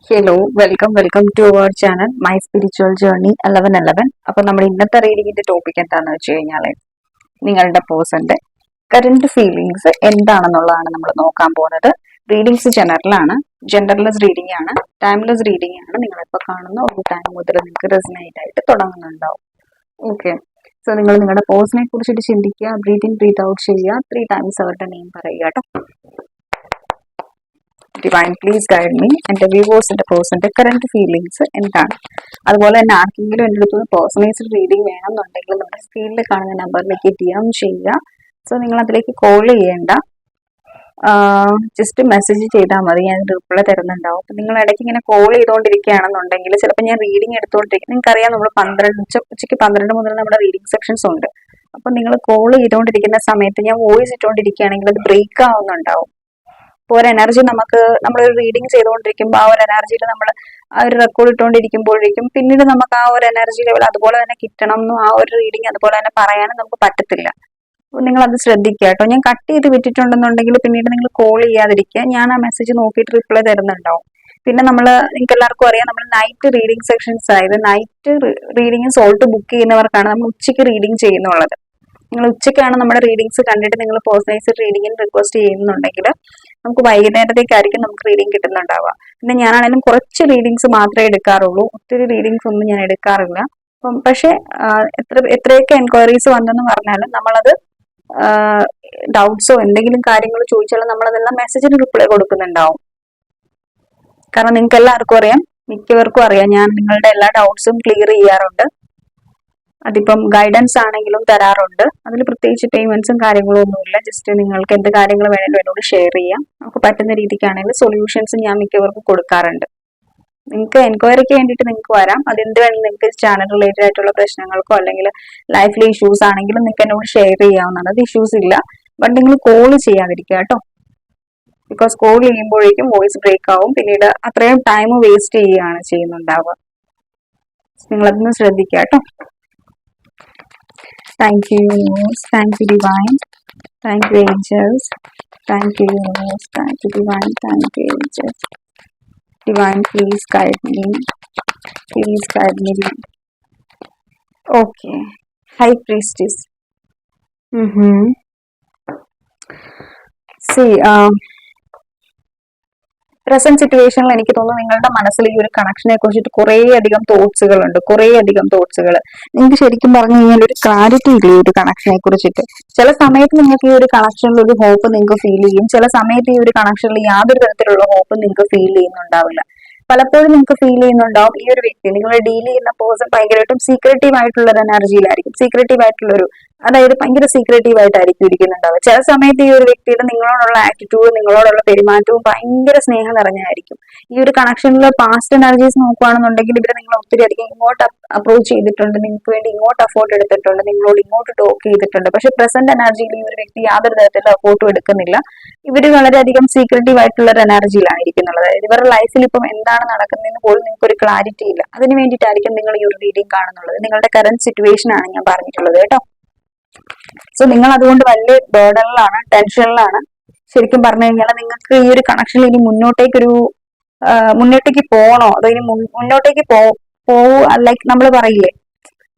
Hello welcome to our channel my spiritual journey 1111. അപ്പൊ നമ്മുടെ ഇന്നത്തെ റീഡിങ്ങിന്റെ ടോപ്പിക് എന്താന്ന് വെച്ച് കഴിഞ്ഞാൽ നിങ്ങളുടെ പേഴ്സന്റെ കറന്റ് ഫീലിങ്സ് എന്താണെന്നുള്ളതാണ് നമ്മൾ നോക്കാൻ പോകുന്നത്. റീഡിങ്സ് ജെൻഡർലെസ് റീഡിംഗ് ആണ്, ടൈംലെസ് റീഡിംഗ് ആണ്. നിങ്ങളിപ്പോ കാണുന്ന ഒരു ടൈം മുതൽ നിങ്ങൾക്ക് റെസനേറ്റ് ആയിട്ട് തുടങ്ങുന്നുണ്ടാവും. ഓക്കെ, സോ നിങ്ങൾ നിങ്ങളുടെ പേഴ്സണെ കുറിച്ചിട്ട് ചിന്തിക്കുക, ബ്രീത്ത് ഇൻ ബ്രീത്ത് ഔട്ട് ചെയ്യുക, 3 ടൈംസ് അവരുടെ നെയിം പറയുക കേട്ടോ. ഡിവൈൻ പ്ലീസ് ഗൈഡ് മീ എൻ്റെ വ്യൂവേഴ്സിന്റെ പേഴ്സന്റെ കറന്റ് ഫീലിങ്സ് എന്താണ്. അതുപോലെ തന്നെ ആർക്കെങ്കിലും എൻ്റെ അടുത്ത് പേഴ്സണൈസ്ഡ് റീഡിംഗ് വേണമെന്നുണ്ടെങ്കിൽ നമ്മുടെ സ്ക്രീനിൽ കാണുന്ന നമ്പറിലേക്ക് DM ചെയ്യുക. സോ നിങ്ങൾ അതിലേക്ക് കോൾ ചെയ്യേണ്ട, ജസ്റ്റ് മെസ്സേജ് ചെയ്താൽ മതി, ഞാൻ റിപ്ലൈ തരുന്നുണ്ടാവും. അപ്പം നിങ്ങൾ ഇടയ്ക്ക് ഇങ്ങനെ കോൾ ചെയ്തുകൊണ്ടിരിക്കുകയാണെന്നുണ്ടെങ്കിൽ ചിലപ്പോൾ ഞാൻ റീഡിംഗ് എടുത്തുകൊണ്ടിരിക്കും. നിങ്ങൾക്കറിയാം നമ്മൾ ഉച്ചയ്ക്ക് 12 മുതൽ നമ്മുടെ റീഡിംഗ് സെക്ഷൻസ് ഉണ്ട്. അപ്പം നിങ്ങൾ കോൾ ചെയ്തുകൊണ്ടിരിക്കുന്ന സമയത്ത് ഞാൻ വോയിസ് ഇട്ടുകൊണ്ടിരിക്കുകയാണെങ്കിൽ അത് ബ്രേക്ക് ആവുന്നുണ്ടാവും. ഇപ്പോൾ ഒരു എനർജി നമ്മളൊരു റീഡിങ് ചെയ്തുകൊണ്ടിരിക്കുമ്പോൾ ആ ഒരു എനർജിയിൽ നമ്മൾ ആ ഒരു റെക്കോർഡ് ഇട്ടുകൊണ്ടിരിക്കുമ്പോഴേക്കും പിന്നീട് നമുക്ക് ആ ഒരു എനർജി ലെവൽ അതുപോലെ തന്നെ കിട്ടണം എന്നും ആ ഒരു റീഡിങ് അതുപോലെ തന്നെ പറയാനും നമുക്ക് പറ്റത്തില്ല. അപ്പോൾ നിങ്ങൾ അത് ശ്രദ്ധിക്കുക കേട്ടോ. ഞാൻ കട്ട് ചെയ്ത് വിട്ടിട്ടുണ്ടെന്നുണ്ടെങ്കിൽ പിന്നീട് നിങ്ങൾ കോൾ ചെയ്യാതിരിക്കുക. ഞാൻ ആ മെസ്സേജ് നോക്കിയിട്ട് റിപ്ലൈ തരുന്നുണ്ടാവും. പിന്നെ നിങ്ങൾക്ക് എല്ലാവർക്കും അറിയാം, നമ്മൾ നൈറ്റ് റീഡിംഗ് സെക്ഷൻസ് ആയത് നൈറ്റ് റീഡിങ് സോൾട്ട് ബുക്ക് ചെയ്യുന്നവർക്കാണ് നമ്മൾ ഉച്ചയ്ക്ക് റീഡിംഗ് ചെയ്യുന്നുള്ളത്. നിങ്ങൾ ഉച്ചയ്ക്കാണ് നമ്മുടെ റീഡിങ്സ് കണ്ടിട്ട് നിങ്ങൾ പേഴ്സണൈസ്ഡ് റീഡിങ്ങിന് റിക്വസ്റ്റ് ചെയ്യുന്നുണ്ടെങ്കിൽ നമുക്ക് വൈകുന്നേരത്തേക്കായിരിക്കും നമുക്ക് റീഡിംഗ് കിട്ടുന്നുണ്ടാവുക. പിന്നെ ഞാനാണെങ്കിലും കുറച്ച് റീഡിങ്സ് മാത്രമേ എടുക്കാറുള്ളൂ, ഒത്തിരി റീഡിങ്സ് ഒന്നും ഞാൻ എടുക്കാറില്ല. അപ്പം പക്ഷേ എത്രയൊക്കെ എൻക്വയറീസ് വന്നെന്ന് പറഞ്ഞാലും നമ്മളത് ഡൗട്ട്സോ എന്തെങ്കിലും കാര്യങ്ങൾ ചോദിച്ചാലും നമ്മളതെല്ലാം മെസ്സേജിന് റിപ്ലൈ കൊടുക്കുന്നുണ്ടാവും. കാരണം നിങ്ങൾക്ക് എല്ലാവർക്കും അറിയാം, മിക്കവർക്കും അറിയാം, ഞാൻ നിങ്ങളുടെ എല്ലാ ഡൗട്ട്സും ക്ലിയർ ചെയ്യാറുണ്ട്. അതിപ്പം ഗൈഡൻസ് ആണെങ്കിലും തരാറുണ്ട്. അതിൽ പ്രത്യേകിച്ച് പേയ്മെന്റ്സും കാര്യങ്ങളും ഒന്നുമില്ല. ജസ്റ്റ് നിങ്ങൾക്ക് എന്ത് കാര്യങ്ങൾ വേണമെങ്കിലും എന്നോട് ഷെയർ ചെയ്യാം. നമുക്ക് പറ്റുന്ന രീതിക്കാണെങ്കിൽ സൊല്യൂഷൻസ് ഞാൻ മിക്കവർക്കും കൊടുക്കാറുണ്ട്. നിങ്ങൾക്ക് എൻക്വയറിക്ക് വേണ്ടിയിട്ട് നിങ്ങൾക്ക് വരാം. അതെന്ത് വേണമെങ്കിലും നിങ്ങൾക്ക് ചാനൽ റിലേറ്റഡ് ആയിട്ടുള്ള പ്രശ്നങ്ങൾക്കോ അല്ലെങ്കിൽ ലൈഫിലെ ഇഷ്യൂസ് ആണെങ്കിലും നിങ്ങൾക്ക് എന്നോട് ഷെയർ ചെയ്യാവുന്നതാണ്. അത് ഇഷ്യൂസ് ഇല്ല. ബട്ട് നിങ്ങൾ കോൾ ചെയ്യാതിരിക്കുക കേട്ടോ. ബിക്കോസ് കോൾ ചെയ്യുമ്പോഴേക്കും വോയിസ് ബ്രേക്ക് ആവും, പിന്നീട് അത്രയും ടൈം വേസ്റ്റ് ചെയ്യുന്നുണ്ടാവുക. നിങ്ങളതൊന്ന് ശ്രദ്ധിക്കുക കേട്ടോ. Thank you, universe. Thank you, divine. Thank you, angels. Thank you, universe. Thank you, divine. Thank you, angels. Divine, please guide me. Please guide me. Okay. High priestess. See, present സിറ്റുവേഷനിൽ എനിക്ക് തോന്നുന്നു നിങ്ങളുടെ മനസ്സിൽ ഈ ഒരു കണക്ഷനെ കുറിച്ചിട്ട് കുറേയധികം തോട്ട്സുകൾ നിങ്ങൾക്ക് ശരിക്കും പറഞ്ഞു കഴിഞ്ഞാൽ ഒരു ക്ലാരിറ്റി ഇല്ല ഈ ഒരു കണക്ഷനെ കുറിച്ചിട്ട്. ചില സമയത്ത് നിങ്ങൾക്ക് ഈ ഒരു കണക്ഷനിൽ ഒരു ഹോപ്പ് നിങ്ങൾക്ക് ഫീൽ ചെയ്യും, ചില സമയത്ത് ഈ ഒരു കണക്ഷനിൽ യാതൊരു തരത്തിലുള്ള ഹോപ്പ് നിങ്ങൾക്ക് ഫീൽ ചെയ്യുന്നുണ്ടാവില്ല. പലപ്പോഴും നിങ്ങൾക്ക് ഫീൽ ചെയ്യുന്നുണ്ടാവും ഈ ഒരു വ്യക്തി, നിങ്ങൾ ഡീൽ ചെയ്യുന്ന പേഴ്സൺ ഭയങ്കരമായിട്ടും സീക്രട്ടീവ് ആയിട്ടുള്ള ഒരു എനർജിയിലായിരിക്കും, അതായത് ഭയങ്കര സീക്രട്ടീവ് ആയിട്ടായിരിക്കും ഇരിക്കുന്നുണ്ടാവുക. ചില സമയത്ത് ഈ ഒരു വ്യക്തിയുടെ നിങ്ങളോടുള്ള ആറ്റിറ്റ്യൂഡ്, നിങ്ങളോടുള്ള പെരുമാറ്റവും ഭയങ്കര സ്നേഹം നിറഞ്ഞായിരിക്കും. ഈ ഒരു കണക്ഷനിൽ പാസ്റ്റ് എനർജീസ് നോക്കുകയാണെന്നുണ്ടെങ്കിൽ ഇവരെ നിങ്ങൾ ഒത്തിരി അധികം ഇങ്ങോട്ട് അപ്രോച്ച് ചെയ്തിട്ടുണ്ട്, നിങ്ങൾക്ക് വേണ്ടി ഇങ്ങോട്ട് എഫോർട്ട് എടുത്തിട്ടുണ്ട്, നിങ്ങളോട് ഇങ്ങോട്ട് ടോക്ക് ചെയ്തിട്ടുണ്ട്. പക്ഷെ പ്രസന്റ് എനർജിയിൽ ഈ ഒരു വ്യക്തി യാതൊരു തരത്തിലുള്ള എഫോർട്ടും എടുക്കുന്നില്ല. ഇവര് വളരെയധികം സീക്രട്ടീവ് ആയിട്ടുള്ള ഒരു എനർജിയിലാണ് ഇരിക്കുന്നത്. അതായത് ഇവരുടെ ലൈഫിൽ ഇപ്പം എന്താണ് നടക്കുന്നതെന്ന് പോലും നിങ്ങൾക്ക് ഒരു ക്ലാരിറ്റി ഇല്ല. അതിന് വേണ്ടിയിട്ടായിരിക്കും നിങ്ങൾ ഈ ഒരു റീഡിംഗ് കാണുന്നുള്ളത്. നിങ്ങളുടെ കറന്റ് സിറ്റുവേഷൻ ആണ് ഞാൻ പറഞ്ഞിട്ടുള്ളത് കേട്ടോ. സോ നിങ്ങൾ അതുകൊണ്ട് വലിയ ബേർഡനിലാണ്, ടെൻഷനിലാണ്. ശരിക്കും പറഞ്ഞു കഴിഞ്ഞാൽ നിങ്ങൾക്ക് ഈ ഒരു കണക്ഷനിൽ ഇനി മുന്നോട്ടേക്ക് പോകണോ അതോ ഇനി മുന്നോട്ടേക്ക് ലൈക്ക് നമ്മൾ പറയില്ലേ,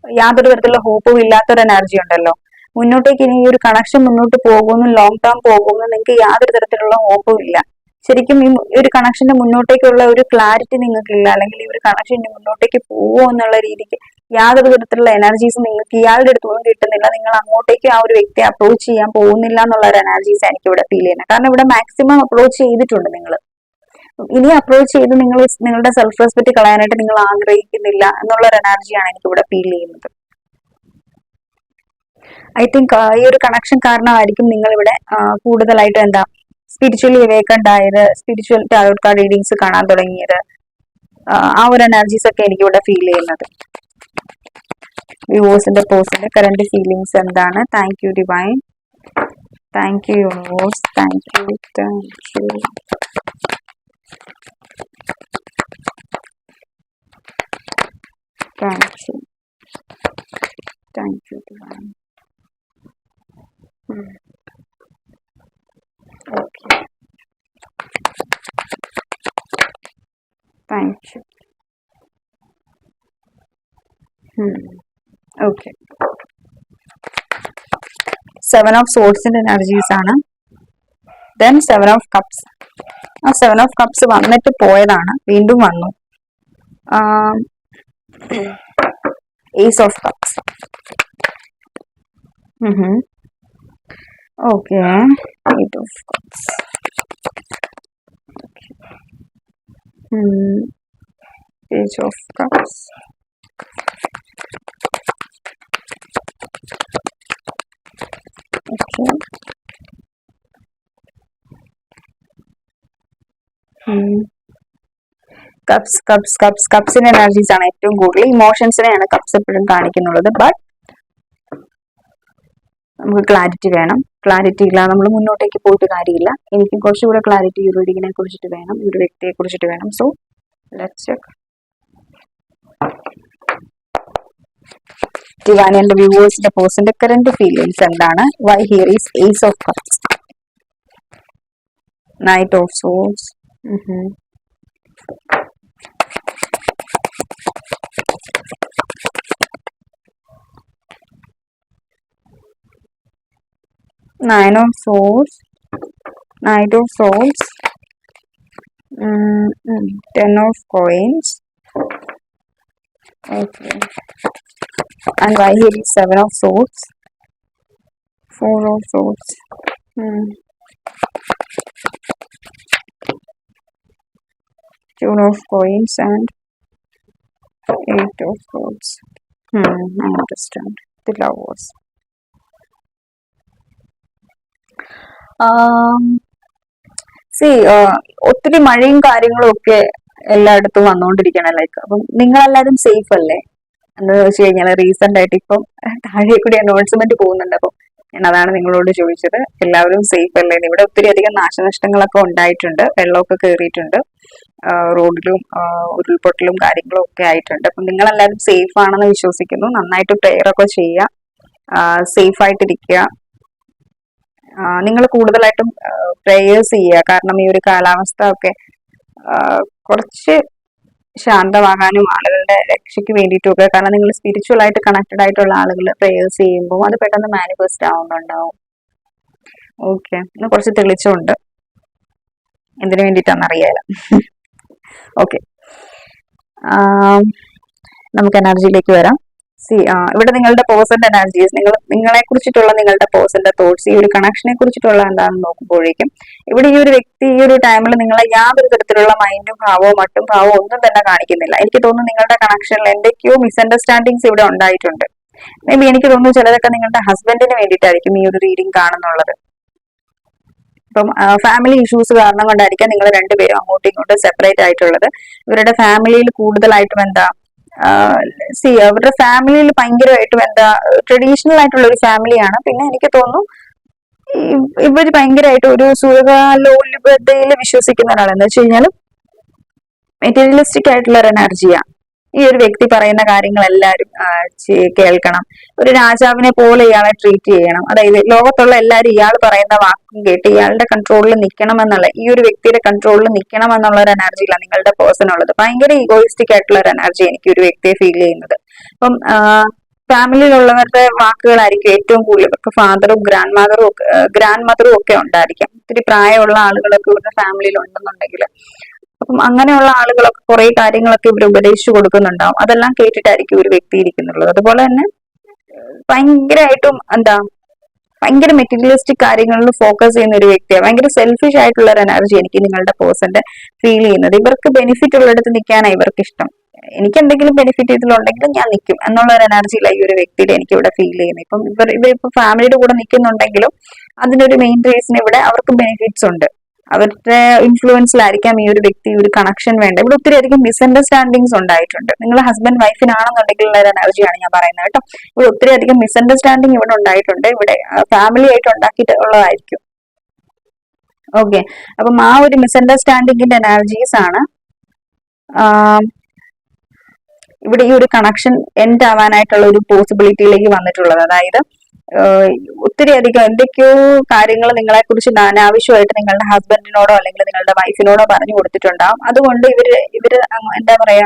യാതൊരു തരത്തിലുള്ള ഹോപ്പും ഇല്ലാത്തൊരു എനർജി ഉണ്ടല്ലോ. മുന്നോട്ടേക്ക് ഇനി ഈ ഒരു കണക്ഷൻ മുന്നോട്ട് പോകുന്നു, ലോങ് ടേം പോകുന്നു, നിങ്ങൾക്ക് യാതൊരു തരത്തിലുള്ള ഹോപ്പും ഇല്ല. ശരിക്കും ഈ ഒരു കണക്ഷന്റെ മുന്നോട്ടേക്കുള്ള ഒരു ക്ലാരിറ്റി നിങ്ങൾക്കില്ല, അല്ലെങ്കിൽ ഈ ഒരു കണക്ഷൻ മുന്നോട്ടേക്ക് പോവോ എന്നുള്ള രീതിക്ക് യാതൊരു തരത്തിലുള്ള എനർജീസ് നിങ്ങൾക്ക് ഇയാളുടെ അടുത്തൊന്നും കിട്ടുന്നില്ല. നിങ്ങൾ അങ്ങോട്ടേക്ക് ആ ഒരു വ്യക്തിയെ അപ്രോച്ച് ചെയ്യാൻ പോകുന്നില്ല എന്നുള്ള ഒരു എനർജീസ് എനിക്ക് ഇവിടെ ഫീൽ ചെയ്യുന്നത്. കാരണം ഇവിടെ മാക്സിമം അപ്രോച്ച് ചെയ്തിട്ടുണ്ട് നിങ്ങൾ. ഇനി അപ്രോച്ച് ചെയ്ത് നിങ്ങളുടെ സെൽഫ് റെസ്പെക്ട് കളയാനായിട്ട് നിങ്ങൾ ആഗ്രഹിക്കുന്നില്ല എന്നുള്ള ഒരു എനർജിയാണ് എനിക്ക് ഇവിടെ ഫീൽ ചെയ്യുന്നത്. ഐ തിങ്ക് ഈ ഒരു കണക്ഷൻ കാരണമായിരിക്കും നിങ്ങൾ ഇവിടെ കൂടുതലായിട്ട് സ്പിരിച്വലി അവേക്കൻഡ് ആയത്, സ്പിരിച്വൽ ടാരോട്ട് കാർഡ് റീഡിങ്സ് കാണാൻ തുടങ്ങിയത്. ആ ഒരു എനർജീസ് ഒക്കെ എനിക്ക് ഇവിടെ ഫീൽ ചെയ്യുന്നത്. വ്യൂവേഴ്സിന്റെ പേഴ്സന്റെ കറന്റ് ഫീലിങ്സ് എന്താണ്? Thank you divine, thank you universe, thank you divine. Okay. Thank you. Okay, 7 of Swordsന്റെ എനർജീസ് ആണ്. Then 7 of Cups. ആ 7 of Cups വന്നിട്ട് പോയതാണ്, വീണ്ടും വന്നു. Ace of Cups. ഓക്കെ, 8 of Cups. Page of Cups. Okay. കപ്സിന്റെ എനർജീസ് ആണ് ഏറ്റവും കൂടുതൽ. ഇമോഷൻസിനെയാണ് കപ്സ് എപ്പോഴും കാണിക്കുന്നുള്ളത്. ബട്ട് നമുക്ക് ക്ലാരിറ്റി വേണം. ക്ലാരിറ്റി ഇല്ല നമ്മൾ മുന്നോട്ടേക്ക് പോയിട്ട് കാര്യമില്ല. എനിക്ക് കുറച്ചുകൂടെ ക്ലാരിറ്റി ഈ റീഡിങ്ങിനെ കുറിച്ചിട്ട് വേണം, ഈ ഒരു വ്യക്തിയെ കുറിച്ചിട്ട് വേണം. So let's check. Divine and വ്യൂവേഴ്സിന്റെ പേഴ്സന്റെ കറന്റ് ഫീലിംഗ്സ് എന്താണ്? Why here is Ace of Cups, Knight of Swords, Nine of Swords, Knight of Swords, 10 of Coins. Okay. And why here is 7 of Swords, 4 of Swords, 2 of Coins and 8 of Swords. I understand. The Lovers. ഒത്തിരി മഴയും കാര്യങ്ങളും ഒക്കെ എല്ലായിടത്തും വന്നുകൊണ്ടിരിക്കണം. Like അപ്പം നിങ്ങളെല്ലാവരും safe അല്ലേ എന്ന് വെച്ച് കഴിഞ്ഞാൽ റീസെന്റ് ആയിട്ട് ഇപ്പം താഴെ കൂടി അനൗൺസ്മെന്റ് പോകുന്നുണ്ട്. അപ്പം ഞാൻ അതാണ് നിങ്ങളോട് ചോദിച്ചത്, എല്ലാവരും സേഫ് അല്ലേ? ഇവിടെ ഒത്തിരി അധികം നാശനഷ്ടങ്ങളൊക്കെ ഉണ്ടായിട്ടുണ്ട്, വെള്ളമൊക്കെ കയറിയിട്ടുണ്ട്, റോഡിലും ഉരുൾപൊട്ടലും കാര്യങ്ങളും ഒക്കെ ആയിട്ടുണ്ട്. അപ്പം നിങ്ങളെല്ലാവരും സേഫ് ആണെന്ന് വിശ്വസിക്കുന്നു. നന്നായിട്ട് പ്രെയർ ഒക്കെ ചെയ്യുക, സേഫ് ആയിട്ടിരിക്കുക. നിങ്ങൾ കൂടുതലായിട്ടും പ്രേയേഴ്സ് ചെയ്യുക. കാരണം ഈ ഒരു കാലാവസ്ഥ ഒക്കെ കുറച്ച് ശാന്തമാകാനും ആളുകളുടെ രക്ഷയ്ക്ക് വേണ്ടിയിട്ടൊക്കെ, കാരണം നിങ്ങൾ സ്പിരിച്വൽ ആയിട്ട് കണക്റ്റഡ് ആയിട്ടുള്ള ആളുകൾ പ്രേയേഴ്സ് ചെയ്യുമ്പോൾ അത് പെട്ടെന്ന് മാനിഫെസ്റ്റ് ആവുന്നുണ്ടാവും. ഓക്കെ, ഇന്ന് കുറച്ച് തെളിച്ചുണ്ട്, എന്തിനു വേണ്ടിയിട്ടാണെന്നറിയാലോ. ഓക്കെ, നമുക്ക് എനർജിയിലേക്ക് വരാം. ഇവിടെ നിങ്ങളുടെ പേഴ്സന്റെ എനർജീസ്, നിങ്ങളെ കുറിച്ചിട്ടുള്ള നിങ്ങളുടെ പേഴ്സന്റെ തോട്ട്സ്, ഈ ഒരു കണക്ഷനെ കുറിച്ചിട്ടുള്ള എന്താണെന്ന് നോക്കുമ്പോഴേക്കും ഇവിടെ ഈ ഒരു വ്യക്തി ഈ ഒരു ടൈമിൽ നിങ്ങളെ യാതൊരു തരത്തിലുള്ള മൈൻഡും മട്ടും ഭാവവും ഒന്നും തന്നെ കാണിക്കുന്നില്ല. എനിക്ക് തോന്നുന്നു നിങ്ങളുടെ കണക്ഷനിൽ എന്തൊക്കെയോ മിസ്അണ്ടർസ്റ്റാൻഡിങ്സ് ഇവിടെ ഉണ്ടായിട്ടുണ്ട്. മേ ബി എനിക്ക് തോന്നുന്നു ചിലതൊക്കെ നിങ്ങളുടെ ഹസ്ബൻഡിന് വേണ്ടിയിട്ടായിരിക്കും ഈ ഒരു റീഡിംഗ് കാണുന്നുള്ളത്. ഇപ്പം ഫാമിലി ഇഷ്യൂസ് കാരണം കൊണ്ടായിരിക്കാം നിങ്ങൾ രണ്ടുപേരും അങ്ങോട്ടും ഇങ്ങോട്ടും സെപ്പറേറ്റ് ആയിട്ടുള്ളത്. ഇവരുടെ ഫാമിലിയിൽ കൂടുതലായിട്ടും അവരുടെ ഫാമിലിയിൽ ഭയങ്കരമായിട്ടും ട്രഡീഷണൽ ആയിട്ടുള്ള ഒരു ഫാമിലിയാണ്. പിന്നെ എനിക്ക് തോന്നുന്നു ഇവർ ഭയങ്കരമായിട്ട് ഒരു സുഖലോലുപതയിൽ വിശ്വസിക്കുന്ന ഒരാളെന്ന് വെച്ച് കഴിഞ്ഞാൽ മെറ്റീരിയലിസ്റ്റിക് ആയിട്ടുള്ള ഒരു എനർജിയാണ്. ഈ ഒരു വ്യക്തി പറയുന്ന കാര്യങ്ങൾ എല്ലാവരും കേൾക്കണം. ഒരു രാജാവിനെ പോലെ ഇയാളെ ട്രീറ്റ് ചെയ്യണം. അതായത് ലോകത്തുള്ള എല്ലാവരും ഇയാൾ പറയുന്ന വാക്കും കേട്ട് ഇയാളുടെ കൺട്രോളിൽ നിൽക്കണം എന്നുള്ള, ഈ ഒരു വ്യക്തിയുടെ കൺട്രോളിൽ നിൽക്കണം എന്നുള്ള ഒരു എനർജിയിലാണ് നിങ്ങളുടെ പേഴ്സൺ ഉള്ളത്. ഭയങ്കര ഈഗോയിസ്റ്റിക് ആയിട്ടുള്ള ഒരു എനർജി എനിക്ക് ഒരു വ്യക്തിയെ ഫീൽ ചെയ്യുന്നത്. അപ്പം ഫാമിലിയിലുള്ളവരുടെ വാക്കുകളായിരിക്കും ഏറ്റവും കൂടുതൽ. ഇവർക്ക് ഫാദറും ഗ്രാൻഡ് മദറും ഒക്കെ ഉണ്ടായിരിക്കാം. ഒത്തിരി പ്രായമുള്ള ആളുകളൊക്കെ ഇവരുടെ ഫാമിലിയിൽ ഉണ്ടെന്നുണ്ടെങ്കിൽ അപ്പം അങ്ങനെയുള്ള ആളുകളൊക്കെ കുറെ കാര്യങ്ങളൊക്കെ ഇവർ ഉപദേശിച്ചു കൊടുക്കുന്നുണ്ടാവും. അതെല്ലാം കേട്ടിട്ടായിരിക്കും ഒരു വ്യക്തി ഇരിക്കുന്നുള്ളത്. അതുപോലെ തന്നെ ഭയങ്കരമായിട്ടും ഭയങ്കര മെറ്റീരിയലിസ്റ്റിക് കാര്യങ്ങളിൽ ഫോക്കസ് ചെയ്യുന്ന ഒരു വ്യക്തിയാണ്. ഭയങ്കര സെൽഫിഷ് ആയിട്ടുള്ള ഒരു എനർജി എനിക്ക് നിങ്ങളുടെ പേഴ്സന്റെ ഫീൽ ചെയ്യുന്നത്. ഇവർക്ക് ബെനിഫിറ്റ് ഉള്ളിടത്ത് നിൽക്കാനാണ് ഇവർക്ക് ഇഷ്ടം. എനിക്ക് എന്തെങ്കിലും ബെനിഫിറ്റ് ഇതിലുണ്ടെങ്കിൽ ഞാൻ നിൽക്കും എന്നുള്ള ഒരു എനർജിയിലാണ് ഈ ഒരു വ്യക്തിയുടെ എനിക്ക് ഇവിടെ ഫീൽ ചെയ്യുന്നത്. ഇപ്പം ഇവരിപ്പോ ഫാമിലിയുടെ കൂടെ നിൽക്കുന്നുണ്ടെങ്കിലും അതിനൊരു മെയിൻ റീസൺ ഇവിടെ അവർക്ക് ബെനിഫിറ്റ്സ് ഉണ്ട്. അവരുടെ ഇൻഫ്ലുവൻസിലായിരിക്കാം ഈ ഒരു വ്യക്തി ഒരു കണക്ഷൻ വേണ്ട. ഇവിടെ ഒത്തിരി അധികം മിസ്അണ്ടർസ്റ്റാൻഡിങ്സ് ഉണ്ടായിട്ടുണ്ട്. നിങ്ങൾ ഹസ്ബൻഡ് വൈഫിനാണെന്നുണ്ടെങ്കിൽ ഉള്ള ഒരു എനർജിയാണ് ഞാൻ പറയുന്നത് കേട്ടോ. ഇവിടെ ഒത്തിരി അധികം മിസ്അണ്ടർസ്റ്റാൻഡിങ് ഇവിടെ ഉണ്ടായിട്ടുണ്ട്. ഇവിടെ ഫാമിലി ആയിട്ട് ഉണ്ടാക്കിയിട്ടുള്ളതായിരിക്കും. ഓക്കെ, അപ്പം ആ ഒരു മിസ്അണ്ടർസ്റ്റാൻഡിങ്ങിന്റെ എനർജീസ് ആണ് ഇവിടെ ഈ ഒരു കണക്ഷൻ എൻഡ് ആവാനായിട്ടുള്ള ഒരു പോസിബിലിറ്റിയിലേക്ക് വന്നിട്ടുള്ളത്. അതായത് ഏഹ് ഒത്തിരി അധികം എന്തൊക്കെയോ കാര്യങ്ങൾ നിങ്ങളെ കുറിച്ച് അനാവശ്യമായിട്ട് നിങ്ങളുടെ ഹസ്ബൻഡിനോടോ അല്ലെങ്കിൽ നിങ്ങളുടെ വൈഫിനോടോ പറഞ്ഞു കൊടുത്തിട്ടുണ്ടാവും. അതുകൊണ്ട് ഇവര് എന്താ പറയാ,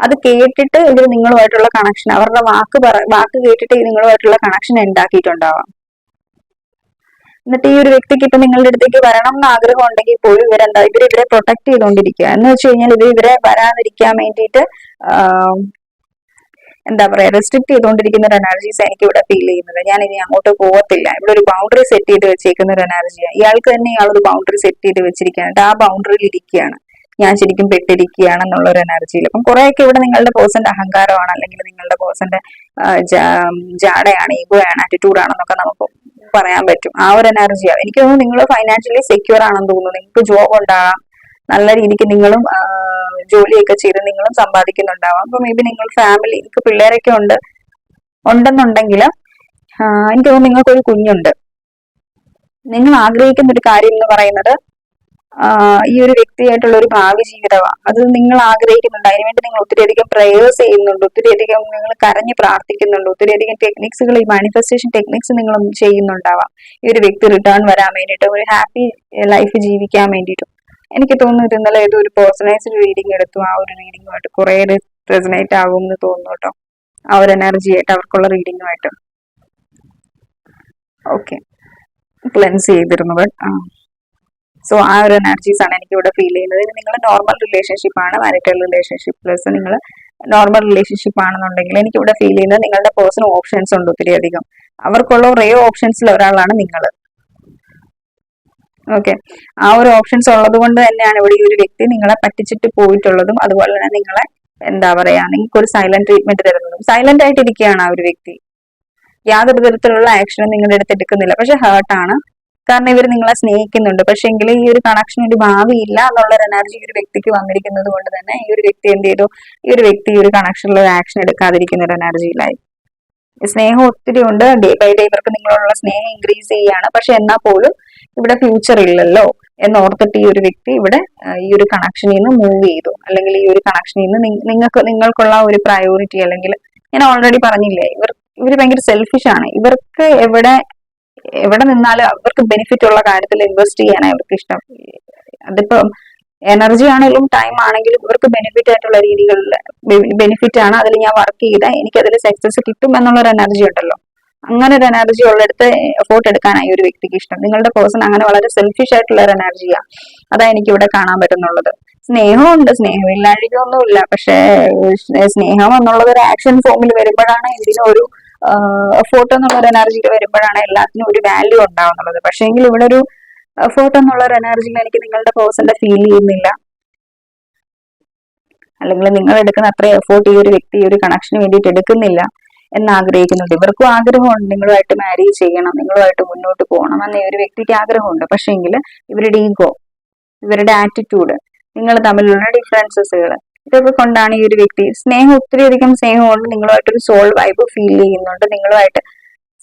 അത് കേട്ടിട്ട് ഇവർ നിങ്ങളുമായിട്ടുള്ള കണക്ഷൻ, അവരുടെ വാക്ക് കേട്ടിട്ട് നിങ്ങളുമായിട്ടുള്ള കണക്ഷൻ ഉണ്ടാക്കിയിട്ടുണ്ടാവാം. എന്നിട്ട് ഈ ഒരു വ്യക്തിക്ക് ഇപ്പൊ നിങ്ങളുടെ അടുത്തേക്ക് വരണം എന്ന് ആഗ്രഹം ഉണ്ടെങ്കിൽ പോലും ഇവരെ പ്രൊട്ടക്ട് ചെയ്തുകൊണ്ടിരിക്കുക. എന്ന് വെച്ച് കഴിഞ്ഞാൽ ഇവരെ വരാതിരിക്കാൻ വേണ്ടിയിട്ട് എന്താ പറയാ, റെസ്ട്രിക്ട് ചെയ്തുകൊണ്ടിരിക്കുന്ന ഒരു എനർജീസ് എനിക്ക് ഇവിടെ ഫീൽ ചെയ്യുന്നത്. ഞാൻ ഇനി അങ്ങോട്ട് പോകത്തില്ല, ഇവിടെ ഒരു ബൗണ്ടറി സെറ്റ് ചെയ്ത് വെച്ചേക്കുന്ന ഒരു എനർജിയാണ്. ഇയാൾക്ക് തന്നെ ഇയാളൊരു ബൗണ്ടറി സെറ്റ് ചെയ്ത് വെച്ചിരിക്കുകയാണ്, ആ ബൗണ്ടറിയിൽ ഇരിക്കുകയാണ്, ഞാൻ ശരിക്കും പെട്ടിരിക്കുകയാണെന്നുള്ള ഒരു എനർജിയിൽ. അപ്പം കുറെയൊക്കെ ഇവിടെ നിങ്ങളുടെ പേഴ്സന്റെ അഹങ്കാരമാണ്, അല്ലെങ്കിൽ നിങ്ങളുടെ പേഴ്സന്റെ ജാടയാണ്, ഈഗോയാണ്, ആറ്റിറ്റ്യൂഡ് ആണെന്നൊക്കെ നമുക്ക് പറയാൻ പറ്റും. ആ ഒരു എനർജിയാണ്. എനിക്ക് തോന്നുന്നു നിങ്ങൾ ഫൈനാൻഷ്യലി സെക്യൂർ ആണെന്ന് തോന്നുന്നു. നിങ്ങൾക്ക് ജോബ് ഉണ്ടാകാം, നല്ല രീതിക്ക് നിങ്ങളും ജോലിയൊക്കെ ചെയ്ത് നിങ്ങളും സമ്പാദിക്കുന്നുണ്ടാവാം. അപ്പൊ മേ ബി നിങ്ങൾ ഫാമിലി, നിങ്ങൾക്ക് പിള്ളേരൊക്കെ ഉണ്ടെന്നുണ്ടെങ്കിൽ എനിക്ക് തോന്നുന്നു നിങ്ങൾക്കൊരു കുഞ്ഞുണ്ട്. നിങ്ങൾ ആഗ്രഹിക്കുന്ന ഒരു കാര്യം എന്ന് പറയുന്നത് ഈ ഒരു വ്യക്തിയായിട്ടുള്ള ഒരു ഭാവി ജീവിതമാണ്. അത് നിങ്ങൾ ആഗ്രഹിക്കുന്നുണ്ട്. അതിനുവേണ്ടി നിങ്ങൾ ഒത്തിരിയധികം പ്രേയേഴ്സ് ചെയ്യുന്നുണ്ട്, ഒത്തിരിയധികം നിങ്ങൾ കരഞ്ഞ് പ്രാർത്ഥിക്കുന്നുണ്ട്, ഒത്തിരിയധികം ടെക്നിക്സുകൾ, ഈ മാനിഫെസ്റ്റേഷൻ ടെക്നിക്സ് നിങ്ങൾ ചെയ്യുന്നുണ്ടാവാം. ഈ ഒരു വ്യക്തി റിട്ടേൺ വരാൻ വേണ്ടിയിട്ട്, ഒരു ഹാപ്പി ലൈഫ് ജീവിക്കാൻ വേണ്ടിയിട്ടും. എനിക്ക് തോന്നുന്നു ഇന്നലെ ഏതോ ഒരു പേഴ്സണലൈസ്ഡ് റീഡിംഗ് എടുത്തു, ആ ഒരു റീഡിങ്ങുമായിട്ട് കുറെ റെസനേറ്റ് ആകും എന്ന് തോന്നുന്നു കേട്ടോ, ആ ഒരു എനർജി ആയിട്ട്, അവർക്കുള്ള റീഡിങ്ങുമായിട്ട്. ഓക്കെ, ക്ലെൻസ് ചെയ്തിരുന്നത്. സോ ആ ഒരു എനർജീസ് ആണ് എനിക്ക് ഇവിടെ ഫീൽ ചെയ്യുന്നത്. നിങ്ങൾ നോർമൽ റിലേഷൻഷിപ്പ് ആണ്, മാരിറ്റൽ റിലേഷൻഷിപ്പ് പ്ലസ് നിങ്ങൾ നോർമൽ റിലേഷൻഷിപ്പ് ആണെന്നുണ്ടെങ്കിൽ എനിക്ക് ഇവിടെ ഫീൽ ചെയ്യുന്നത് നിങ്ങളുടെ പേഴ്സണൽ ഓപ്ഷൻസ് ഉണ്ട് ഒത്തിരി അധികം. അവർക്കുള്ള റേ ഓപ്ഷൻസിൽ ഒരാളാണ് നിങ്ങൾ. ഓക്കെ, ആ ഒരു ഓപ്ഷൻസ് ഉള്ളത് കൊണ്ട് തന്നെയാണ് ഇവിടെ ഈ ഒരു വ്യക്തി നിങ്ങളെ പറ്റിച്ചിട്ട് പോയിട്ടുള്ളതും, അതുപോലെ തന്നെ നിങ്ങളെ എന്താ പറയാ, നിങ്ങൾക്ക് ഒരു സൈലന്റ് ട്രീറ്റ്മെന്റ് തരുന്നതും. സൈലന്റ് ആയിട്ട് ഇരിക്കുകയാണ് ആ ഒരു വ്യക്തി, യാതൊരു തരത്തിലുള്ള ആക്ഷനും നിങ്ങളുടെ അടുത്ത് എടുക്കുന്നില്ല. പക്ഷെ ഹേർട്ടാണ്, കാരണം ഇവർ നിങ്ങളെ സ്നേഹിക്കുന്നുണ്ട്. പക്ഷെ എങ്കിൽ ഈ ഒരു കണക്ഷൻ ഒരു ഭാവിയില്ല എന്നുള്ളൊരു എനർജി ഈ ഒരു വ്യക്തിക്ക് വന്നിരിക്കുന്നത് കൊണ്ട് തന്നെ ഈ ഒരു വ്യക്തി എന്ത് ചെയ്തു, ഈ ഒരു വ്യക്തി ഈ ഒരു കണക്ഷനിൽ ഒരു ആക്ഷൻ എടുക്കാതിരിക്കുന്ന ഒരു എനർജിയിലായി. സ്നേഹം ഒത്തിരി ഉണ്ട്, ഡേ ബൈ ഡേ ഇവർക്ക് നിങ്ങളുള്ള സ്നേഹം ഇൻക്രീസ് ചെയ്യാണ്. പക്ഷെ എന്നാൽ പോലും ഇവിടെ ഫ്യൂച്ചർ ഇല്ലല്ലോ എന്നോർത്തിട്ട് ഈ ഒരു വ്യക്തി ഇവിടെ ഈ ഒരു കണക്ഷനിൽ നിന്ന് മൂവ് ചെയ്തു, അല്ലെങ്കിൽ ഈ ഒരു കണക്ഷനിൽ നിന്ന് നിങ്ങൾക്കുള്ള ഒരു പ്രയോറിറ്റി, അല്ലെങ്കിൽ ഞാൻ ഓൾറെഡി പറഞ്ഞില്ലേ, ഇവർ ഭയങ്കര സെൽഫിഷ് ആണ്. ഇവർക്ക് എവിടെ നിന്നാലും അവർക്ക് ബെനിഫിറ്റ് ഉള്ള കാര്യത്തിൽ ഇൻവെസ്റ്റ് ചെയ്യാനാണ് അവർക്ക് ഇഷ്ടം. അതിപ്പോ എനർജി ആണെങ്കിലും ടൈം ആണെങ്കിലും ഇവർക്ക് ബെനിഫിറ്റ് ആയിട്ടുള്ള രീതികളിൽ ബെനിഫിറ്റ് ആണ്. അതിൽ ഞാൻ വർക്ക് ചെയ്താൽ എനിക്ക് അതിൽ സക്സസ് കിട്ടും എന്നുള്ളൊരു എനർജി ഉണ്ടല്ലോ, അങ്ങനെ ഒരു എനർജി ഉള്ളിടത്ത് എഫോർട്ട് എടുക്കാനായി ഒരു വ്യക്തിക്ക് ഇഷ്ടം. നിങ്ങളുടെ പേഴ്സൺ അങ്ങനെ വളരെ സെൽഫിഷ് ആയിട്ടുള്ള ഒരു എനർജിയാണ്. അതാ എനിക്ക് ഇവിടെ കാണാൻ പറ്റുന്നുള്ളത്. സ്നേഹമുണ്ട്, സ്നേഹമില്ലാഴികയൊന്നുമില്ല. പക്ഷേ സ്നേഹം എന്നുള്ളത് ഒരു ആക്ഷൻ ഫോമിൽ വരുമ്പോഴാണ്, ഇതിനൊരു എഫോർട്ട് എന്നുള്ള ഒരു എനർജിയിൽ വരുമ്പോഴാണ് എല്ലാത്തിനും ഒരു വാല്യൂ ഉണ്ടാവുന്നുള്ളത്. പക്ഷേ എങ്കിൽ ഇവിടെ ഒരു എഫോർട്ട് എന്നുള്ള ഒരു എനർജിയിൽ എനിക്ക് നിങ്ങളുടെ പേഴ്സന്റെ ഫീൽ ചെയ്യുന്നില്ല, അല്ലെങ്കിൽ നിങ്ങൾ എടുക്കുന്ന അത്ര എഫോർട്ട് ഈ ഒരു വ്യക്തി ഈ ഒരു കണക്ഷന് വേണ്ടിയിട്ട് എടുക്കുന്നില്ല എന്ന് ആഗ്രഹിക്കുന്നുണ്ട്. ഇവർക്കും ആഗ്രഹമുണ്ട് നിങ്ങളുമായിട്ട് മാരി ചെയ്യണം, നിങ്ങളുമായിട്ട് മുന്നോട്ട് പോകണം എന്ന് ഈ ഒരു വ്യക്തിക്ക് ആഗ്രഹമുണ്ട്. പക്ഷേ എങ്കിൽ ഇവരുടെ ഈഗോ, ഇവരുടെ ആറ്റിറ്റ്യൂഡ്, നിങ്ങൾ തമ്മിലുള്ള ഡിഫറൻസസുകൾ, ഇതൊക്കെ കൊണ്ടാണ് ഈ ഒരു വ്യക്തി ഒത്തിരി അധികം സ്നേഹമുണ്ട്, നിങ്ങളുമായിട്ടൊരു സോൾ വൈബ് ഫീൽ ചെയ്യുന്നുണ്ട്, നിങ്ങളുമായിട്ട്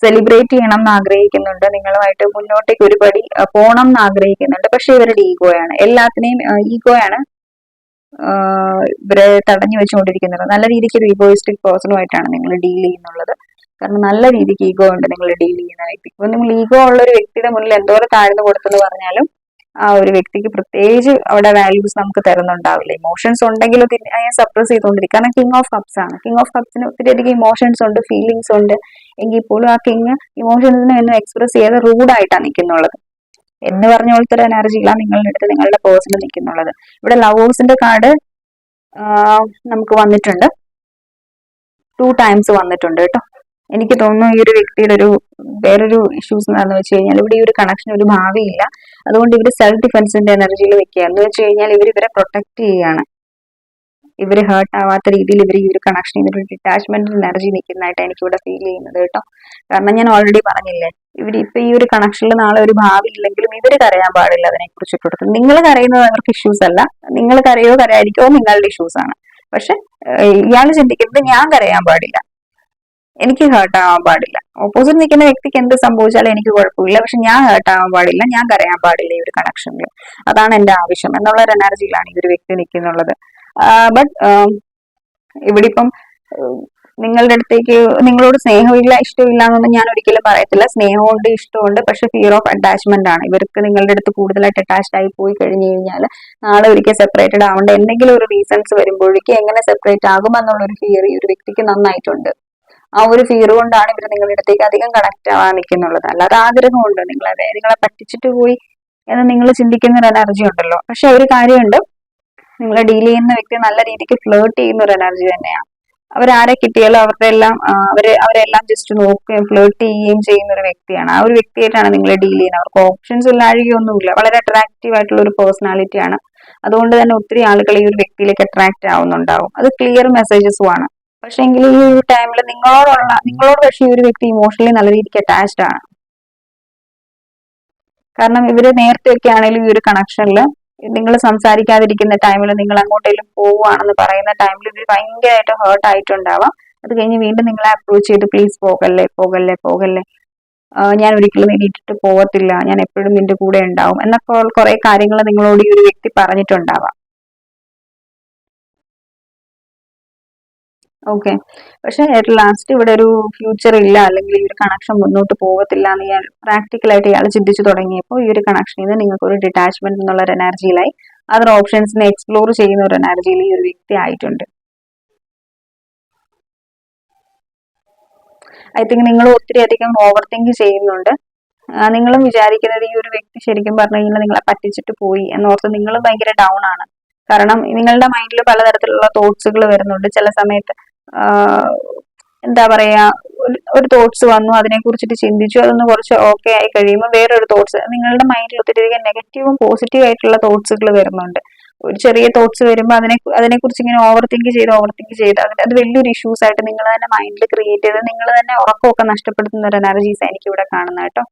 സെലിബ്രേറ്റ് ചെയ്യണം എന്ന് ആഗ്രഹിക്കുന്നുണ്ട്, നിങ്ങളുമായിട്ട് മുന്നോട്ടേക്ക് ഒരു പടി പോകണം എന്ന് ആഗ്രഹിക്കുന്നുണ്ട്. പക്ഷെ ഇവരുടെ ഈഗോയാണ്, എല്ലാത്തിനെയും ഈഗോയാണ് ഇവരെ തടഞ്ഞു വെച്ചുകൊണ്ടിരിക്കുന്നത്. നല്ല രീതിക്ക് ഒരു ഈഗോയിസ്റ്റിക് പേഴ്സണുമായിട്ടാണ് നിങ്ങൾ ഡീൽ ചെയ്യുന്നുള്ളത്. കാരണം നല്ല രീതിക്ക് ഈഗോ ഉണ്ട് നിങ്ങൾ ഡീൽ ചെയ്യുന്ന വ്യക്തിക്ക്. അപ്പൊ നിങ്ങൾ ഈഗോ ഉള്ള ഒരു വ്യക്തിയുടെ മുന്നിൽ എന്തോരം താഴ്ന്നു കൊടുത്തെന്ന് പറഞ്ഞാലും ആ ഒരു വ്യക്തിക്ക് പ്രത്യേകിച്ച് അവിടെ വാല്യൂസ് നമുക്ക് തരുന്നുണ്ടാവില്ല. ഇമോഷൻസ് ഉണ്ടെങ്കിലും അതിനെ സപ്രസ് ചെയ്തുകൊണ്ടിരിക്കും. കാരണം കിങ് ഓഫ് കപ്സ് ആണ്. കിങ് ഓഫ് കപ്സിന് ഒത്തിരി അധികം ഇമോഷൻസ് ഉണ്ട്, ഫീലിങ്സ് ഉണ്ട്. എങ്കിൽ പോലും ആ കിങ് ഇമോഷൻസിനെ ഒന്നും എക്സ്പ്രസ് ചെയ്ത് റൂഡായിട്ടാണ് നിൽക്കുന്നുള്ളത്. എന്ന് പറഞ്ഞ പോലത്തെ ഒരു എനർജിയിലാണ് നിങ്ങളുടെ അടുത്ത് നിങ്ങളുടെ പേഴ്സൺ നിൽക്കുന്നുള്ളത്. ഇവിടെ ലവേഴ്സിന്റെ കാർഡ് നമുക്ക് വന്നിട്ടുണ്ട്, 2 times വന്നിട്ടുണ്ട് കേട്ടോ. എനിക്ക് തോന്നുന്നു ഈ ഒരു വ്യക്തിയുടെ വേറൊരു ഇഷ്യൂസ് എന്താണെന്ന് വെച്ച് കഴിഞ്ഞാൽ ഇവിടെ ഈ ഒരു കണക്ഷൻ ഒരു ഭാവിയില്ല. അതുകൊണ്ട് ഇവർ സെൽഫ് ഡിഫെൻസിന്റെ എനർജിയിൽ വെക്കുക എന്ന് വെച്ച് കഴിഞ്ഞാൽ ഇവരെ പ്രൊട്ടക്ട് ചെയ്യാണ്. ഇവര് ഹേർട്ട് ആവാത്ത രീതിയിൽ ഇവർ ഈ ഒരു കണക്ഷൻ, ഇവരുടെ ഡിറ്റാച്ച്മെന്റ് എനർജി നിൽക്കുന്നതായിട്ട് എനിക്ക് ഇവിടെ ഫീൽ ചെയ്യുന്നത് കേട്ടോ. കാരണം ഞാൻ ഓൾറെഡി പറഞ്ഞില്ലേ, ഇപ്പൊ ഈ ഒരു കണക്ഷനിൽ നാളെ ഒരു ഭാവി ഇല്ലെങ്കിലും ഇവര് കരയാൻ പാടില്ല അതിനെ കുറിച്ചിട്ട്. നിങ്ങൾ കരയുന്നത് അവർക്ക് ഇഷ്യൂസ് അല്ല, നിങ്ങൾ കരയാതിരിക്കോ നിങ്ങളുടെ ഇഷ്യൂസ് ആണ്. പക്ഷെ ഇയാൾ ചിന്തിക്കുന്നത് ഞാൻ കരയാൻ പാടില്ല, എനിക്ക് ഹേർട്ട് ആവാൻ പാടില്ല. ഓപ്പോസിറ്റ് നിൽക്കുന്ന വ്യക്തിക്ക് എന്ത് സംഭവിച്ചാലും എനിക്ക് കുഴപ്പമില്ല, പക്ഷെ ഞാൻ ഹേർട്ട് ആവാൻ പാടില്ല, ഞാൻ കരയാൻ പാടില്ല ഈ ഒരു കണക്ഷനിൽ. അതാണ് എന്റെ ആവശ്യം എന്നുള്ള ഒരു എനർജിയിലാണ് ഈ ഒരു വ്യക്തി നിൽക്കുന്നുള്ളത്. ബട്ട് ഇവിടെ ഇപ്പം നിങ്ങളുടെ അടുത്തേക്ക് നിങ്ങളോട് സ്നേഹമില്ല ഇഷ്ടമില്ല എന്നൊന്നും ഞാൻ ഒരിക്കലും പറയത്തില്ല. സ്നേഹമുണ്ട്, ഇഷ്ടമുണ്ട്. പക്ഷെ ഫിയർ ഓഫ് അറ്റാച്ച്മെന്റ് ആണ്. ഇവർക്ക് നിങ്ങളുടെ അടുത്ത് കൂടുതലായിട്ട് അറ്റാച്ച്ഡ് ആയി പോയി കഴിഞ്ഞു കഴിഞ്ഞാൽ നാളെ ഒരിക്കൽ സെപ്പറേറ്റഡ് ആവേണ്ട എന്തെങ്കിലും ഒരു റീസൺസ് വരുമ്പോഴേക്കും എങ്ങനെ സെപ്പറേറ്റ് ആകുമെന്നുള്ളൊരു ഫിയർ ഈ ഒരു വ്യക്തിക്ക് നന്നായിട്ടുണ്ട്. ആ ഒരു ഫിയർ കൊണ്ടാണ് ഇവർ നിങ്ങളുടെ അടുത്തേക്ക് അധികം കണക്ട് ആവാൻ നിൽക്കുന്നുള്ളത്. അല്ലാതെ ആഗ്രഹമുണ്ട് നിങ്ങളെ പറ്റിച്ചിട്ട് പോയി എന്ന് നിങ്ങൾ ചിന്തിക്കുന്ന ഒരു എനർജി ഉണ്ടല്ലോ. പക്ഷെ ഒരു കാര്യമുണ്ട്, നിങ്ങളെ ഡീൽ ചെയ്യുന്ന വ്യക്തി നല്ല രീതിക്ക് ഫ്ലേർട്ട് ചെയ്യുന്ന ഒരു എനർജി തന്നെയാണ്. അവരാരെ കിട്ടിയാലും അവരെല്ലാം ജസ്റ്റ് നോക്കുകയും ഫ്ലേർട്ട് ചെയ്യുകയും ചെയ്യുന്ന ഒരു വ്യക്തിയാണ്. ആ ഒരു വ്യക്തിയായിട്ടാണ് നിങ്ങൾ ഡീൽ ചെയ്യുന്നത്. അവർക്ക് ഓപ്ഷൻസ് ഇല്ലാഴികയൊന്നുമില്ല. വളരെ അട്രാക്റ്റീവ് ആയിട്ടുള്ള ഒരു പേഴ്സണാലിറ്റിയാണ്. അതുകൊണ്ട് തന്നെ ഒത്തിരി ആളുകൾ ഈ ഒരു വ്യക്തിയിലേക്ക് അട്രാക്ട് ആവുന്നുണ്ടാവും. അത് ക്ലിയർ മെസ്സേജസും ആണ്. പക്ഷെ എങ്കിൽ ഈ ഒരു ടൈമിൽ നിങ്ങളോട് പക്ഷേ ഈ ഒരു വ്യക്തി ഇമോഷണലി നല്ല രീതിക്ക് അറ്റാച്ച്ഡ് ആണ്. കാരണം ഇവര് നേരത്തെയൊക്കെ ആണെങ്കിലും ഈ ഒരു കണക്ഷനിൽ നിങ്ങൾ സംസാരിക്കാതിരിക്കുന്ന ടൈമിൽ നിങ്ങൾ അങ്ങോട്ടേലും പോവുകയാണെന്ന് പറയുന്ന ടൈമിൽ ഇവർ ഭയങ്കരമായിട്ട് ഹേർട്ട് ആയിട്ടുണ്ടാവാം. അത് കഴിഞ്ഞ് വീണ്ടും നിങ്ങളെ അപ്രോച്ച് ചെയ്ത് പ്ലീസ് പോകല്ലേ പോകല്ലേ പോകല്ലേ, ഞാൻ ഒരിക്കലും നിന്നെ ഇട്ടിട്ട് പോകത്തില്ല, ഞാൻ എപ്പോഴും നിന്റെ കൂടെ ഉണ്ടാവും എന്നൊക്കെ കുറെ കാര്യങ്ങൾ നിങ്ങളോട് ഈ ഒരു വ്യക്തി പറഞ്ഞിട്ടുണ്ടാവാം. ഓക്കെ. പക്ഷെ അറ്റ് ലാസ്റ്റ് ഇവിടെ ഒരു ഫ്യൂച്ചർ ഇല്ല, അല്ലെങ്കിൽ ഈ ഒരു കണക്ഷൻ മുന്നോട്ട് പോകത്തില്ല എന്ന് ഇയാൾ പ്രാക്ടിക്കലായിട്ട് ഇയാൾ ചിന്തിച്ചു തുടങ്ങിയപ്പോൾ ഈ ഒരു കണക്ഷനിൽ നിന്ന് നിങ്ങൾക്ക് ഒരു ഡിറ്റാച്ച്മെന്റ് എന്നുള്ള ഒരു എനർജിയിലായി അതർ ഓപ്ഷൻസിനെ എക്സ്പ്ലോർ ചെയ്യുന്ന ഒരു എനർജിയിൽ ഈ ഒരു വ്യക്തി ആയിട്ടുണ്ട്. ഐ തിങ്ക് നിങ്ങൾ ഒത്തിരി അധികം ഓവർ തിങ്ക് ചെയ്യുന്നുണ്ട്. നിങ്ങളും വിചാരിക്കുന്നത് ഈ ഒരു വ്യക്തി ശരിക്കും പറഞ്ഞു കഴിഞ്ഞാൽ നിങ്ങളെ പറ്റിച്ചിട്ട് പോയി എന്നോർത്ത് നിങ്ങൾ ഭയങ്കര ഡൗൺ ആണ്. കാരണം നിങ്ങളുടെ മൈൻഡിൽ പലതരത്തിലുള്ള തോട്ട്സുകൾ വരുന്നുണ്ട്. ചില സമയത്ത് എന്താ പറയാ, ഒരു തോട്ട്സ് വന്നു, അതിനെ കുറിച്ചിട്ട് ചിന്തിച്ചു, അതൊന്ന് കുറച്ച് ഓക്കെ ആയി കഴിയുമ്പോൾ വേറൊരു തോട്ട്സ് നിങ്ങളുടെ മൈൻഡിൽ ഒത്തിരിയധികം നെഗറ്റീവും പോസിറ്റീവ് ആയിട്ടുള്ള തോട്ട്സുകൾ വരുന്നുണ്ട്. ഒരു ചെറിയ തോട്ട്സ് വരുമ്പോൾ അതിനെ കുറിച്ച് ഇങ്ങനെ ഓവർ തിങ്ക് ചെയ്ത് അത് വലിയൊരു ഇഷ്യൂസ് ആയിട്ട് നിങ്ങൾ തന്നെ മൈൻഡിൽ ക്രിയേറ്റ് ചെയ്ത് നിങ്ങൾ തന്നെ ഉറക്കമൊക്കെ നഷ്ടപ്പെടുത്തുന്ന ഒരു എനർജീസ് എനിക്ക് ഇവിടെ കാണുന്നത് കേട്ടോ.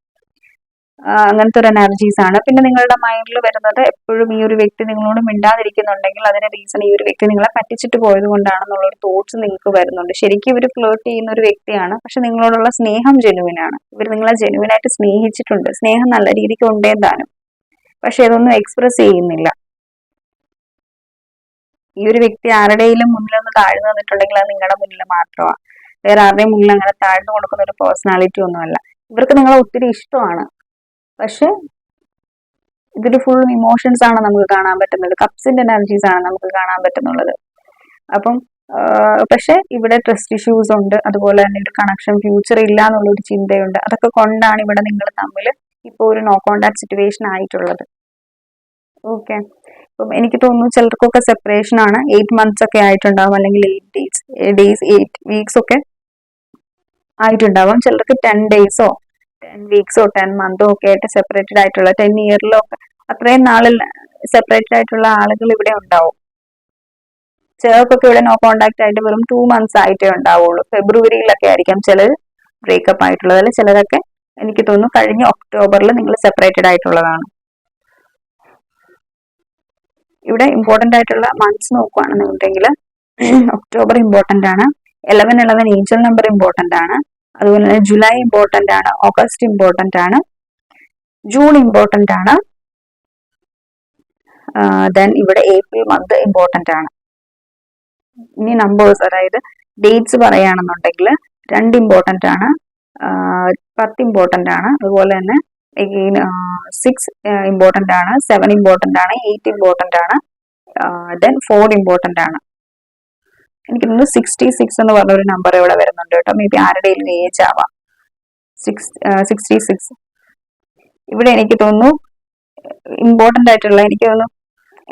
അങ്ങനത്തെ ഒരു എനർജീസ് ആണ്. പിന്നെ നിങ്ങളുടെ മൈൻഡിൽ വരുന്നത് എപ്പോഴും ഈ ഒരു വ്യക്തി നിങ്ങളോട് മിണ്ടാതിരിക്കുന്നുണ്ടെങ്കിൽ അതിന് റീസൺ ഈ ഒരു വ്യക്തി നിങ്ങളെ പറ്റിച്ചിട്ട് പോയത് കൊണ്ടാണെന്നുള്ള ഒരു തോട്ട്സ് നിങ്ങൾക്ക് വരുന്നുണ്ട്. ശരിക്കും ഇവർ ഫ്ലേർട്ട് ചെയ്യുന്ന ഒരു വ്യക്തിയാണ്. പക്ഷെ നിങ്ങളോടുള്ള സ്നേഹം ജെനുവിനാണ്. ഇവർ നിങ്ങളെ ജെനുവിനായിട്ട് സ്നേഹിച്ചിട്ടുണ്ട്. സ്നേഹം നല്ല രീതിക്ക് ഉണ്ടേതാനും. പക്ഷെ അതൊന്നും എക്സ്പ്രസ് ചെയ്യുന്നില്ല. ഈ ഒരു വ്യക്തി ആരുടെയും മുന്നിലൊന്ന് താഴ്ന്നു വന്നിട്ടുണ്ടെങ്കിൽ അത് നിങ്ങളുടെ മുന്നിൽ മാത്രമാണ്. വേറെ ആരുടെയും മുന്നിൽ അങ്ങനെ താഴ്ന്നു കൊടുക്കുന്ന ഒരു പേഴ്സണാലിറ്റി ഒന്നുമല്ല. ഇവർക്ക് നിങ്ങളെ ഒത്തിരി ഇഷ്ടമാണ്. പക്ഷെ ഇതൊരു ഫുൾ ഇമോഷൻസ് ആണ് നമുക്ക് കാണാൻ പറ്റുന്നത്. കപ്സിന്റെ എനർജീസ് ആണ് നമുക്ക് കാണാൻ പറ്റുന്നുള്ളത്. അപ്പം പക്ഷെ ഇവിടെ ട്രസ്റ്റ് ഇഷ്യൂസ് ഉണ്ട്. അതുപോലെ തന്നെ ഒരു കണക്ഷൻ ഫ്യൂച്ചർ ഇല്ല എന്നുള്ളൊരു ചിന്തയുണ്ട്. അതൊക്കെ കൊണ്ടാണ് ഇവിടെ നിങ്ങൾ തമ്മിൽ ഇപ്പോൾ ഒരു നോ കോണ്ടാക്ട് സിറ്റുവേഷൻ ആയിട്ടുള്ളത്. ഓക്കെ. അപ്പം എനിക്ക് തോന്നുന്നു ചിലർക്കൊക്കെ സെപ്പറേഷൻ ആണ് 8 months ഒക്കെ ആയിട്ടുണ്ടാവും, അല്ലെങ്കിൽ 8 weeks ഒക്കെ ആയിട്ടുണ്ടാവും. ചിലർക്ക് 10 days 10 weeks 10 months ഒക്കെ ആയിട്ട് സെപ്പറേറ്റഡ് ആയിട്ടുള്ള 10 yearലോ അത്രയും നാളിൽ സെപ്പറേറ്റഡ് ആയിട്ടുള്ള ആളുകൾ ഇവിടെ ഉണ്ടാവും. ചിലർക്കൊക്കെ ഇവിടെ നോ കോണ്ടാക്ട് ആയിട്ട് വെറും 2 months ആയിട്ടേ ഉണ്ടാവുള്ളൂ. ഫെബ്രുവരിയിലൊക്കെ ആയിരിക്കാം ചിലർ ബ്രേക്കപ്പ് ആയിട്ടുള്ളത്. അല്ലെ ചിലരൊക്കെ എനിക്ക് തോന്നുന്നു കഴിഞ്ഞ ഒക്ടോബറിൽ നിങ്ങൾ സെപ്പറേറ്റഡ് ആയിട്ടുള്ളതാണ്. ഇവിടെ ഇമ്പോർട്ടന്റ് ആയിട്ടുള്ള മന്ത്സ് നോക്കുകയാണെന്നുണ്ടെങ്കിൽ ഒക്ടോബർ ഇമ്പോർട്ടന്റ് ആണ്, 11 ഏഞ്ചൽ നമ്പർ ഇമ്പോർട്ടന്റ് ആണ്, അതുപോലെ തന്നെ ജൂലൈ ഇമ്പോർട്ടന്റ് ആണ്, ഓഗസ്റ്റ് ഇമ്പോർട്ടന്റ് ആണ്, ജൂൺ ഇമ്പോർട്ടന്റ് ആണ്, ദെൻ ഇവിടെ ഏപ്രിൽ മന്ത് ഇമ്പോർട്ടന്റ് ആണ്. ഇനി നമ്പേഴ്സ്, അതായത് ഡേറ്റ്സ് പറയുകയാണെന്നുണ്ടെങ്കിൽ 2 ഇമ്പോർട്ടന്റ് ആണ്, 10 ഇമ്പോർട്ടന്റ് ആണ്, അതുപോലെ തന്നെ അഗെയിൻ 6 ഇമ്പോർട്ടന്റ് ആണ്, 7 ഇമ്പോർട്ടന്റ് ആണ്, 8 ഇമ്പോർട്ടന്റ് ആണ്, ദെൻ 4 ഇമ്പോർട്ടന്റ് ആണ്. എനിക്ക് തോന്നുന്നു 66 എന്ന് പറഞ്ഞ ഒരു നമ്പർ ഇവിടെ വരുന്നുണ്ട് കേട്ടോ. മേ ബി ആരുടെയും ഏജ് ആവാം. 66 ഇവിടെ എനിക്ക് തോന്നുന്നു ഇമ്പോർട്ടന്റ് ആയിട്ടുള്ള, എനിക്ക് തോന്നുന്നു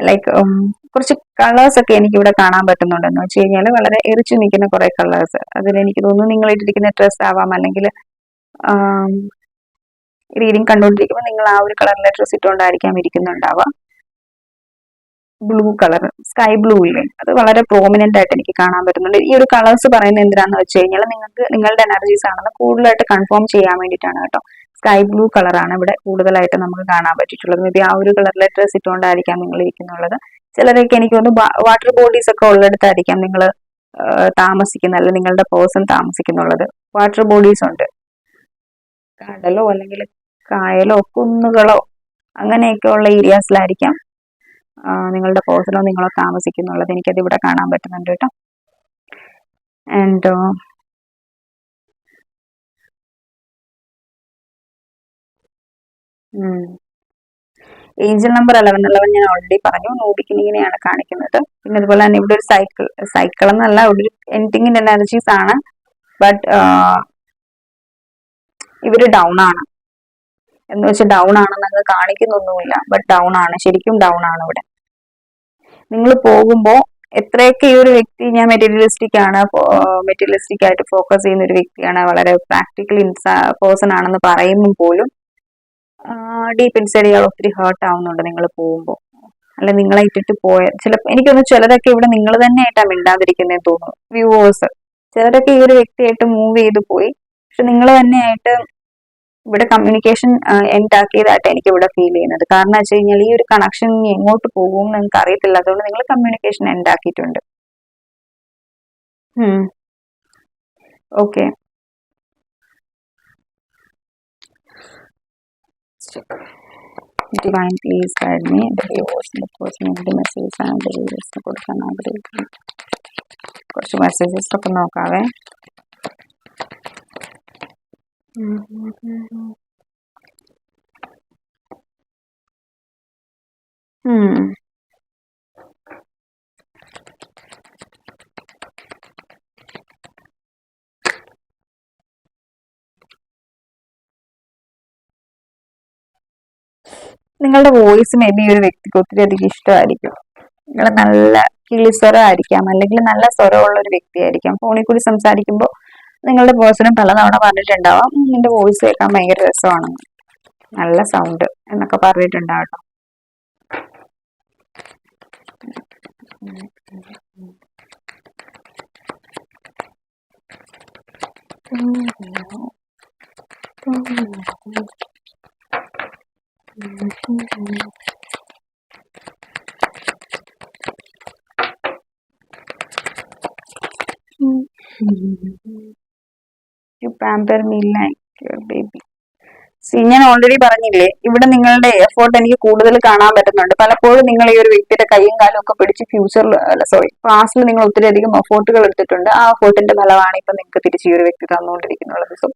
ലൈക്ക് കുറച്ച് കളേഴ്സ് ഒക്കെ എനിക്ക് ഇവിടെ കാണാൻ പറ്റുന്നുണ്ടെന്ന് വെച്ച് കഴിഞ്ഞാൽ വളരെ എറിച്ചു നിൽക്കുന്ന കുറെ കളേഴ്സ്. അതിലെനിക്ക് തോന്നുന്നു നിങ്ങൾ ഇട്ടിരിക്കുന്ന ഡ്രസ് ആവാം, അല്ലെങ്കിൽ റീഡിങ് കണ്ടുകൊണ്ടിരിക്കുമ്പോൾ നിങ്ങൾ ആ ഒരു കളറിലെ ഡ്രസ് ഇട്ടുകൊണ്ടായിരിക്കാം ഇരിക്കുന്നുണ്ടാവുക. ബ്ലൂ കളർ, സ്കൈ ബ്ലൂ ഇല്ലേ, അത് വളരെ പ്രോമിനന്റ് ആയിട്ട് എനിക്ക് കാണാൻ പറ്റുന്നുണ്ട്. ഈ ഒരു കളേഴ്സ് പറയുന്നത് എന്തിനാന്ന് വെച്ച് കഴിഞ്ഞാൽ നിങ്ങൾക്ക് നിങ്ങളുടെ എനർജീസ് ആണെന്ന് കൂടുതലായിട്ട് കൺഫേം ചെയ്യാൻ വേണ്ടിയിട്ടാണ് കേട്ടോ. സ്കൈ ബ്ലൂ കളറാണ് ഇവിടെ കൂടുതലായിട്ട് നമുക്ക് കാണാൻ പറ്റിയിട്ടുള്ളത്. മേ ബി ആ ഒരു കളറിലെ ഡ്രസ് ഇട്ടുകൊണ്ടായിരിക്കാം നിങ്ങൾ ഇരിക്കുന്നുള്ളത്. ചിലരൊക്കെ എനിക്ക് തോന്നുന്നു വാട്ടർ ബോഡീസ് ഒക്കെ ഉള്ളിടത്തായിരിക്കാം നിങ്ങൾ താമസിക്കുന്നത്, അല്ലെങ്കിൽ നിങ്ങളുടെ പേഴ്സൺ താമസിക്കുന്നുള്ളത്. വാട്ടർ ബോഡീസ് ഉണ്ട്, കടലോ അല്ലെങ്കിൽ കായലോ കുന്നുകളോ അങ്ങനെയൊക്കെ ഉള്ള ഏരിയാസിലായിരിക്കാം നിങ്ങളുടെ പേഴ്സണോ നിങ്ങളോ താമസിക്കുന്നുള്ളത്. എനിക്കത് ഇവിടെ കാണാൻ പറ്റുന്നുണ്ട് കേട്ടോ. And ഏഞ്ചൽ നമ്പർ 11 ഞാൻ ഓൾറെഡി പറഞ്ഞു. നോബിക്കിന് ഇങ്ങനെയാണ് കാണിക്കുന്നത്. പിന്നെ അതുപോലെ തന്നെ ഇവിടെ ഒരു സൈക്കിൾ എന്നല്ല, ഇവിടെ ഒരു എൻഡിങ്ങിന്റെ എനർജീസ് ആണ്. ബട്ട് ഇവര് ഡൗൺ ആണ് എന്ന് വെച്ചാൽ ഡൗൺ ആണെന്ന് കാണിക്കുന്നൊന്നുമില്ല. ബട്ട് ഡൗൺ ആണ്, ശരിക്കും ഡൗൺ ആണ് ഇവിടെ. നിങ്ങൾ പോകുമ്പോ എത്രയൊക്കെ ഈ ഒരു വ്യക്തി ഞാൻ മെറ്റീരിയലിസ്റ്റിക് ആയിട്ട് ഫോക്കസ് ചെയ്യുന്ന ഒരു വ്യക്തിയാണ്, വളരെ പ്രാക്ടിക്കൽ പേഴ്സൺ ആണെന്ന് പറയുമ്പോൾ പോലും ഡീപ്പ് ഇൻസൈഡ് ഇയാൾ ഒത്തിരി ഹേർട്ട് ആവുന്നുണ്ട് നിങ്ങൾ പോകുമ്പോൾ. അല്ലെ നിങ്ങളെ ഇട്ടിട്ട് പോയ എനിക്കൊന്ന് ചിലരൊക്കെ ഇവിടെ നിങ്ങൾ തന്നെ ആയിട്ടാണ് മിണ്ടാതിരിക്കുന്നതെന്ന് തോന്നുന്നു. വ്യൂവേഴ്സ് ചിലരൊക്കെ ഈ ഒരു വ്യക്തിയായിട്ട് മൂവ് ചെയ്തു പോയി. പക്ഷെ നിങ്ങൾ തന്നെയായിട്ട് ഇവിടെ കമ്മ്യൂണിക്കേഷൻ എൻഡ് ആക്കിയതായിട്ട് എനിക്ക് ഇവിടെ ഫീൽ ചെയ്യുന്നത്. കാരണം വെച്ച് കഴിഞ്ഞാൽ ഈ ഒരു കണക്ഷൻ എങ്ങോട്ട് പോകും എന്ന് നിങ്ങൾക്ക് അറിയത്തില്ല. അതുകൊണ്ട് നിങ്ങൾ കമ്മ്യൂണിക്കേഷൻ എൻഡ് ആക്കിയിട്ടുണ്ട്. Okay, divine please guide me messages ആണ് കൊടുക്കാൻ ആഗ്രഹിക്കുന്നു. കുറച്ച് മെസ്സേജസ് ഒക്കെ നോക്കാവേ. നിങ്ങളുടെ വോയിസ് മേ ബി ഒരു വ്യക്തിക്ക് ഒത്തിരി അധികം ഇഷ്ടമായിരിക്കും. നിങ്ങൾ നല്ല കിളിസ്വരമായിരിക്കാം, അല്ലെങ്കിൽ നല്ല സ്വരമുള്ള ഒരു വ്യക്തിയായിരിക്കാം. ഫോണിൽ കൂടി സംസാരിക്കുമ്പോൾ നിങ്ങളുടെ പേഴ്സണും പലതവണ പറഞ്ഞിട്ടുണ്ടാവാം, നിന്റെ വോയിസ് കേൾക്കാൻ ഭയങ്കര രസമാണെന്ന്, നല്ല സൗണ്ട് എന്നൊക്കെ പറഞ്ഞിട്ടുണ്ടാവട്ടോ. You pamper me like your baby. ഞാൻ ഓൾറെഡി പറഞ്ഞില്ലേ, ഇവിടെ നിങ്ങളുടെ എഫേർട്ട് എനിക്ക് കൂടുതൽ കാണാൻ പറ്റുന്നുണ്ട്. പലപ്പോഴും നിങ്ങൾ ഈ ഒരു വ്യക്തിയുടെ കൈയും കാലും ഒക്കെ പിടിച്ച് പാസ്റ്റിൽ നിങ്ങൾ ഒത്തിരി അധികം എഫേർട്ടുകൾ എടുത്തിട്ടുണ്ട്. ആ എഫേർട്ടിന്റെ ഫലമാണ് ഇപ്പൊ നിങ്ങൾക്ക് തിരിച്ച് ഈ ഒരു വ്യക്തി തന്നുകൊണ്ടിരിക്കുന്നുള്ളത്. സോ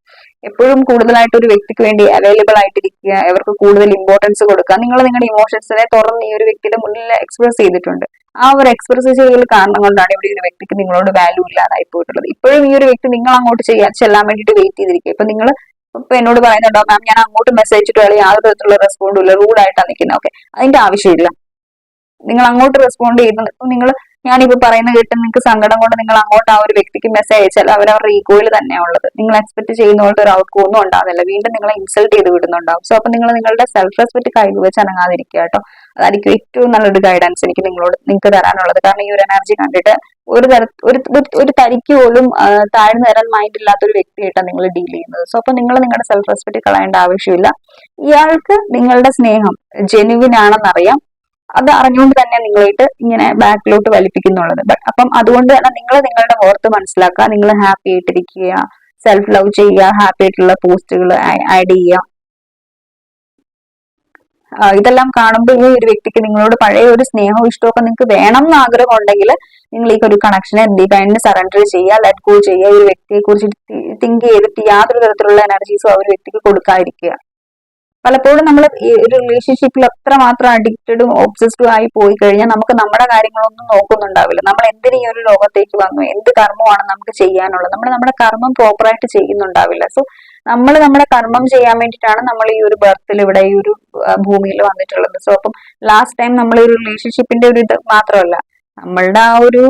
എപ്പോഴും കൂടുതലായിട്ട് ഒരു വ്യക്തിക്ക് വേണ്ടി അവൈലബിൾ ആയിട്ടിരിക്കുക, അവർക്ക് കൂടുതൽ ഇമ്പോർട്ടൻസ് കൊടുക്കുക. നിങ്ങൾ നിങ്ങളുടെ ഇമോഷൻസിനെ തുറന്ന് ഈ ഒരു വ്യക്തിയുടെ മുന്നിൽ എക്സ്പ്രസ് ചെയ്തിട്ടുണ്ട്. ആ ഒരു എക്സ്പ്രസ് ചെയ്യൽ കാരണം കൊണ്ടാണ് ഇവിടെ ഒരു വ്യക്തിക്ക് നിങ്ങളോട് വാല്യൂ ഇല്ലാതായി പോയിട്ടുള്ളത്. ഇപ്പോഴും ഈ ഒരു വ്യക്തി നിങ്ങൾ അങ്ങോട്ട് ചെല്ലാൻ വേണ്ടിയിട്ട് വെയിറ്റ് ചെയ്തിരിക്കുക. ഇപ്പൊ എന്നോട് പറയുന്നുണ്ടോ മാം, ഞാൻ അങ്ങോട്ട് മെസ്സേജ് ഇട്ട് യാതൊരു തരത്തിലുള്ള റെസ്പോണ്ടും ഇല്ല, റൂഡായിട്ടാണ് നിൽക്കുന്നത്. ഓക്കെ, അതിന്റെ ആവശ്യമില്ല. നിങ്ങൾ അങ്ങോട്ട് റെസ്പോണ്ട് ചെയ്ത് നിങ്ങൾ ഞാനിപ്പോ പറയുന്ന കേട്ട് നിങ്ങൾക്ക് സങ്കടം കൊണ്ട് നിങ്ങൾ അങ്ങോട്ട് ആ ഒരു വ്യക്തിക്ക് മെസ്സേജ് അയച്ചാൽ അവരവരുടെ ഈഗോയിൽ തന്നെയാണ് ഉള്ളത്. നിങ്ങൾ എക്സ്പെക്ട് ചെയ്യുന്ന പോലത്തെ ഒരു ഔട്ട്കം ഒന്നും ഉണ്ടാകുന്നില്ല, വീണ്ടും നിങ്ങളെ ഇൻസൾട്ട് ചെയ്ത് വിടുന്നുണ്ടാവും. സോ അപ്പൊ നിങ്ങൾ നിങ്ങളുടെ സെൽഫ് റെസ്പെക്ട് കയ്യിൽ വെച്ച് അനങ്ങാതിരിക്കുക കേട്ടോ. അതായിരിക്കും ഏറ്റവും നല്ലൊരു ഗൈഡൻസ് എനിക്ക് നിങ്ങൾക്ക് തരാനുള്ളത്. കാരണം ഈ ഒരു എനർജി കണ്ടിട്ട് ഒരു തരിക്ക് പോലും താഴ്ന്നു തരാൻ മൈൻഡ് ഇല്ലാത്ത ഒരു വ്യക്തിയായിട്ടാണ് നിങ്ങൾ ഡീൽ ചെയ്യുന്നത്. സോ അപ്പൊ നിങ്ങൾ നിങ്ങളുടെ സെൽഫ് റെസ്പെക്ട് കളയേണ്ട ആവശ്യമില്ല. ഇയാൾക്ക് നിങ്ങളുടെ സ്നേഹം ജെനുവിൻ ആണെന്നറിയാം. അത് അറിഞ്ഞുകൊണ്ട് തന്നെ നിങ്ങളായിട്ട് ഇങ്ങനെ ബാക്കിലോട്ട് വലിപ്പിക്കുന്നുള്ളത്. അപ്പം അതുകൊണ്ട് തന്നെ നിങ്ങൾ നിങ്ങളുടെ വർത്ത് മനസ്സിലാക്കുക, നിങ്ങൾ ഹാപ്പി ആയിട്ടിരിക്കുക, സെൽഫ് ലവ് ചെയ്യുക, ഹാപ്പി ആയിട്ടുള്ള പോസ്റ്റുകൾ ആഡ് ചെയ്യുക. ഇതെല്ലാം കാണുമ്പോൾ ഈ ഒരു വ്യക്തിക്ക് നിങ്ങളോട് പഴയ ഒരു സ്നേഹവും ഇഷ്ടമൊക്കെ നിങ്ങൾക്ക് വേണം എന്ന് ആഗ്രഹം ഉണ്ടെങ്കിൽ നിങ്ങൾ ഈ ഒരു കണക്ഷനെ ഡിവൈനിന് സറണ്ടർ ചെയ്യുക, ലെറ്റ് ഗോ ചെയ്യുക. ഈ ഒരു വ്യക്തിയെ കുറിച്ച് തിങ്ക് ചെയ്തിട്ട് യാതൊരു തരത്തിലുള്ള എനർജീസും ആ ഒരു വ്യക്തിക്ക് കൊടുക്കാതിരിക്കുക. പലപ്പോഴും നമ്മൾ ഈ ഒരു റിലേഷൻഷിപ്പിൽ അത്രമാത്രം അഡിക്റ്റഡും ഒബ്സസ്ഡും ആയി പോയി കഴിഞ്ഞാൽ നമുക്ക് നമ്മുടെ കാര്യങ്ങളൊന്നും നോക്കുന്നുണ്ടാവില്ല. നമ്മൾ എന്തിനു ഈ ഒരു ലോകത്തേക്ക് വന്നു, എന്ത് കർമ്മമാണ് നമുക്ക് ചെയ്യാനുള്ളത്, നമ്മൾ നമ്മുടെ കർമ്മം പ്രോപ്പറായിട്ട് ചെയ്യുന്നുണ്ടാവില്ല. സോ നമ്മൾ നമ്മുടെ കർമ്മം ചെയ്യാൻ വേണ്ടിയിട്ടാണ് നമ്മൾ ഈ ഒരു ബർത്തിൽ ഇവിടെ ഈ ഒരു ഭൂമിയിൽ വന്നിട്ടുള്ളത്. സോ അപ്പം ലാസ്റ്റ് ടൈം നമ്മൾ ഈ ഒരു റിലേഷൻഷിപ്പിന്റെ ഒരു ഇത് മാത്രമല്ല, നമ്മളുടെ ആ ഒരു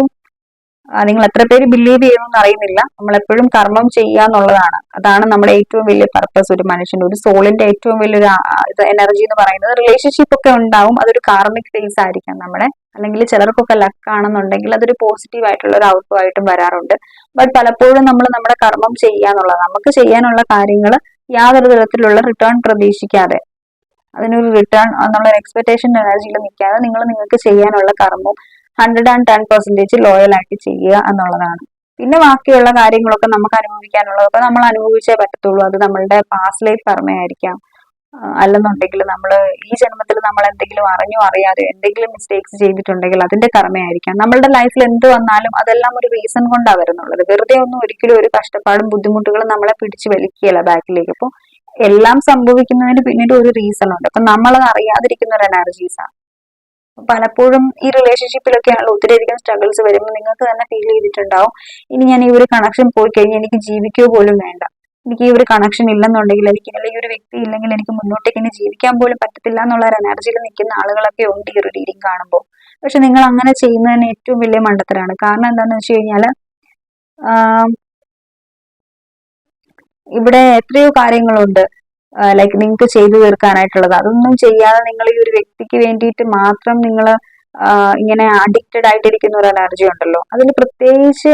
നിങ്ങൾ എത്ര പേര് ബിലീവ് ചെയ്യുമെന്ന് അറിയുന്നില്ല, നമ്മൾ എപ്പോഴും കർമ്മം ചെയ്യുക എന്നുള്ളതാണ്. അതാണ് നമ്മുടെ ഏറ്റവും വലിയ പർപ്പസ്. ഒരു മനുഷ്യന്റെ ഒരു സോളിന്റെ ഏറ്റവും വലിയൊരു എനർജി എന്ന് പറയുന്നത്. റിലേഷൻഷിപ്പ് ഒക്കെ ഉണ്ടാവും, അതൊരു കാർമിക് ഫേസ് ആയിരിക്കാം നമ്മുടെ, അല്ലെങ്കിൽ ചിലർക്കൊക്കെ ലക്ക് ആണെന്നുണ്ടെങ്കിൽ അതൊരു പോസിറ്റീവ് ആയിട്ടുള്ള ഒരു ഔട്ട്കം ആയിട്ടും വരാറുണ്ട്. ബട്ട് പലപ്പോഴും നമ്മൾ നമ്മുടെ കർമ്മം ചെയ്യുക എന്നുള്ളത്, നമുക്ക് ചെയ്യാനുള്ള കാര്യങ്ങൾ യാതൊരു തരത്തിലുള്ള റിട്ടേൺ പ്രതീക്ഷിക്കാതെ, അതിനൊരു റിട്ടേൺ എന്നുള്ള എക്സ്പെക്ടേഷൻ എനർജിയിൽ നിൽക്കാതെ നിങ്ങൾക്ക് ചെയ്യാനുള്ള കർമ്മം 110% ലോയൽ ആയിട്ട് ചെയ്യുക എന്നുള്ളതാണ്. പിന്നെ ബാക്കിയുള്ള കാര്യങ്ങളൊക്കെ നമുക്ക് അനുഭവിക്കാനുള്ളതൊക്കെ നമ്മൾ അനുഭവിച്ചേ പറ്റത്തുള്ളൂ. അത് നമ്മളുടെ പാസ്റ്റ് ലൈഫ് കർമ്മയായിരിക്കാം, അല്ലെന്നുണ്ടെങ്കിൽ നമ്മൾ ഈ ജന്മത്തിൽ നമ്മൾ എന്തെങ്കിലും അറിഞ്ഞോ അറിയാതെ എന്തെങ്കിലും മിസ്റ്റേക്സ് ചെയ്തിട്ടുണ്ടെങ്കിൽ അതിന്റെ കർമ്മയായിരിക്കാം. നമ്മളുടെ ലൈഫിൽ എന്ത് വന്നാലും അതെല്ലാം ഒരു റീസൺ കൊണ്ടാണ് വരുന്നുള്ളത്. വെറുതെ ഒന്നും ഒരിക്കലും ഒരു കഷ്ടപ്പാടും ബുദ്ധിമുട്ടുകളും നമ്മളെ പിടിച്ചു വലിക്കുകയല്ല ബാക്കിലേക്ക്. അപ്പോൾ എല്ലാം സംഭവിക്കുന്നതിന് പിന്നീട് ഒരു റീസൺ ഉണ്ട്. അപ്പൊ നമ്മളത് അറിയാതിരിക്കുന്ന ഒരു എനർജീസ് ആണ്. പലപ്പോഴും ഈ റിലേഷൻഷിപ്പിലൊക്കെയാണല്ലോ ഒത്തിരിയധികം സ്ട്രഗിൾസ് വരുമ്പോൾ നിങ്ങൾക്ക് തന്നെ ഫീൽ ചെയ്തിട്ടുണ്ടാവും, ഇനി ഞാൻ ഈ ഒരു കണക്ഷൻ പോയി കഴിഞ്ഞാൽ എനിക്ക് ജീവിക്കുക പോലും വേണ്ട, എനിക്ക് ഈ ഒരു കണക്ഷൻ ഇല്ലെന്നുണ്ടെങ്കിൽ, എനിക്ക് അല്ലെങ്കിൽ ഒരു വ്യക്തി ഇല്ലെങ്കിൽ എനിക്ക് മുന്നോട്ടേക്ക് ഇനി ജീവിക്കാൻ പോലും പറ്റത്തില്ല എന്നുള്ള ഒരു എനർജിയിൽ നിൽക്കുന്ന ആളുകളൊക്കെ ഉണ്ട് ഈ ഒരു റീഡിങ് കാണുമ്പോൾ. പക്ഷെ നിങ്ങൾ അങ്ങനെ ചെയ്യുന്നതിന് ഏറ്റവും വലിയ മണ്ടത്തരാണ്. കാരണം എന്താണെന്ന് വെച്ച് കഴിഞ്ഞാൽ ഇവിടെ എത്രയോ കാര്യങ്ങളുണ്ട് ലൈക്ക് നിങ്ങൾക്ക് ചെയ്തു തീർക്കാനായിട്ടുള്ളത്. അതൊന്നും ചെയ്യാതെ നിങ്ങൾ ഈ ഒരു വ്യക്തിക്ക് വേണ്ടിയിട്ട് മാത്രം നിങ്ങൾ ഇങ്ങനെ അഡിക്റ്റഡ് ആയിട്ടിരിക്കുന്ന ഒരു എനർജി ഉണ്ടല്ലോ, അതിൽ പ്രത്യേകിച്ച്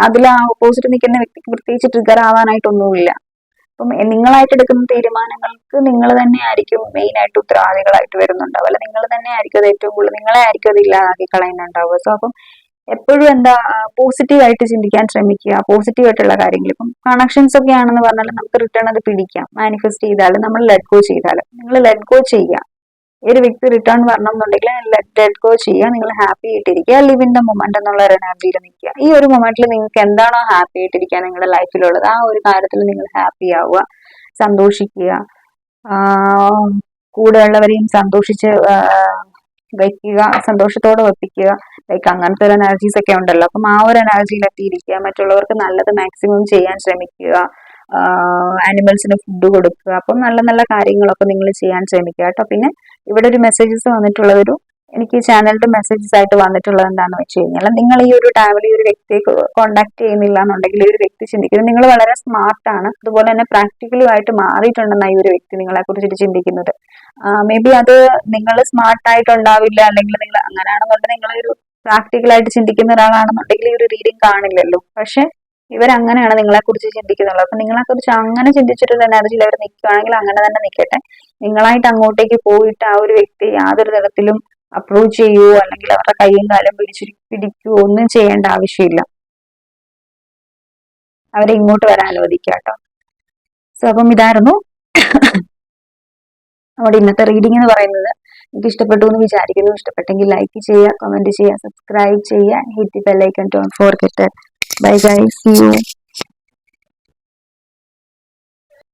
അതിൽ ആ ഓപ്പോസിറ്റ് നിൽക്കുന്ന വ്യക്തിക്ക് പ്രത്യേകിച്ച് ട്രിഗർ ആവാനായിട്ടൊന്നുമില്ല. അപ്പം നിങ്ങളായിട്ട് എടുക്കുന്ന തീരുമാനങ്ങൾക്ക് നിങ്ങൾ തന്നെ ആയിരിക്കും മെയിൻ ആയിട്ട് ഉത്തരവാദികളായിട്ട് വരുന്നുണ്ടാവുക. അല്ല നിങ്ങൾ തന്നെ ആയിരിക്കും അത് ഏറ്റവും കൂടുതൽ നിങ്ങളെ ആയിരിക്കും അത് ഇല്ലാതാക്കി കളയുന്നുണ്ടാവുക. സോ അപ്പം എപ്പോഴും എന്താ പോസിറ്റീവ് ആയിട്ട് ചിന്തിക്കാൻ ശ്രമിക്കുക, പോസിറ്റീവ് ആയിട്ടുള്ള കാര്യങ്ങൾ. ഇപ്പം കണക്ഷൻസ് ഒക്കെ ആണെന്ന് പറഞ്ഞാൽ നമുക്ക് റിട്ടേൺ അത് പിടിക്കാം. മാനിഫെസ്റ്റ് ചെയ്താലും നമ്മൾ ലെറ്റ് ഗോ ചെയ്താലും നിങ്ങൾ ലെറ്റ് ഗോ ചെയ്യുക. ഒരു വ്യക്തി റിട്ടേൺ വരണം എന്നുണ്ടെങ്കിൽ ലെറ്റ് ഗോ ചെയ്യുക. നിങ്ങൾ ഹാപ്പി ആയിട്ടിരിക്കുക, ലിവ് ഇൻ ദ മൊമെന്റ് എന്നുള്ള ഒരു എനർജിയിൽ നിൽക്കുക. ഈ ഒരു മൊമെന്റിൽ നിങ്ങൾക്ക് എന്താണോ ഹാപ്പി ആയിട്ടിരിക്കുക നിങ്ങളുടെ ലൈഫിലുള്ളത്, ആ ഒരു കാര്യത്തിൽ നിങ്ങൾ ഹാപ്പി ആവുക, സന്തോഷിക്കുക, കൂടെയുള്ളവരെയും സന്തോഷിച്ച് വയ്ക്കുക, സന്തോഷത്തോടെ വെപ്പിക്കുക. ലൈക്ക് അങ്ങനത്തെ ഒരു എനർജീസ് ഒക്കെ ഉണ്ടല്ലോ. അപ്പം ആ ഒരു എനർജിയിൽ എത്തിയിരിക്കുക, മറ്റുള്ളവർക്ക് നല്ലത് മാക്സിമം ചെയ്യാൻ ശ്രമിക്കുക, ആനിമൽസിന് ഫുഡ് കൊടുക്കുക. അപ്പം നല്ല നല്ല കാര്യങ്ങളൊക്കെ നിങ്ങൾ ചെയ്യാൻ ശ്രമിക്കുക കേട്ടോ. പിന്നെ ഇവിടെ ഒരു മെസ്സേജസ് വന്നിട്ടുള്ളതൊരു എനിക്ക് ചാനലിന്റെ മെസ്സേജസ് ആയിട്ട് വന്നിട്ടുള്ളത് എന്താണെന്ന് വെച്ച് കഴിഞ്ഞാൽ, നിങ്ങൾ ഈ ഒരു ടൈമിൽ ഈ ഒരു വ്യക്തിയെ കോണ്ടാക്ട് ചെയ്യുന്നില്ല എന്നുണ്ടെങ്കിൽ ഈ ഒരു വ്യക്തി ചിന്തിക്കുന്നത് നിങ്ങൾ വളരെ സ്മാർട്ടാണ്, അതുപോലെ തന്നെ പ്രാക്ടിക്കലുമായിട്ട് മാറിയിട്ടുണ്ടെന്നാണ് ഈ ഒരു വ്യക്തി നിങ്ങളെ കുറിച്ചിട്ട് ചിന്തിക്കുന്നത്. മേ ബി അത് നിങ്ങൾ സ്മാർട്ടായിട്ടുണ്ടാവില്ല, അല്ലെങ്കിൽ നിങ്ങൾ അങ്ങനെയാണെന്നുണ്ടെങ്കിൽ നിങ്ങൾ ഒരു പ്രാക്ടിക്കലായിട്ട് ചിന്തിക്കുന്ന ഒരാളാണെന്നുണ്ടെങ്കിൽ ഈ ഒരു റീഡിങ് കാണില്ലല്ലോ. പക്ഷെ ഇവരങ്ങനെയാണ് നിങ്ങളെ കുറിച്ച് ചിന്തിക്കുന്നുള്ളൂ. അപ്പൊ നിങ്ങളെ കുറിച്ച് അങ്ങനെ ചിന്തിച്ചിട്ടൊരു എനർജിയിൽ അവർ നിൽക്കുകയാണെങ്കിൽ അങ്ങനെ തന്നെ നിൽക്കട്ടെ. നിങ്ങളായിട്ട് അങ്ങോട്ടേക്ക് പോയിട്ട് ആ ഒരു വ്യക്തി യാതൊരു തരത്തിലും അപ്രോച്ച് ചെയ്യുവോ അല്ലെങ്കിൽ അവരുടെ കൈയും കാലും പിടിക്കുകയോ ഒന്നും ചെയ്യേണ്ട ആവശ്യമില്ല. അവരെ ഇങ്ങോട്ട് വരാൻ അനുവദിക്കുക കേട്ടോ. സോ അപ്പം ഇതായിരുന്നു നമ്മുടെ ഇന്നത്തെ റീഡിംഗ് എന്ന് പറയുന്നത്. എനിക്ക് ഇഷ്ടപ്പെട്ടു എന്ന് വിചാരിക്കുന്നു. ഇഷ്ടപ്പെട്ടെങ്കിൽ ലൈക്ക് ചെയ്യുക, കമന്റ് ചെയ്യുക, സബ്സ്ക്രൈബ് ചെയ്യുക, hit the bell icon, don't forget. Bye guys, see U.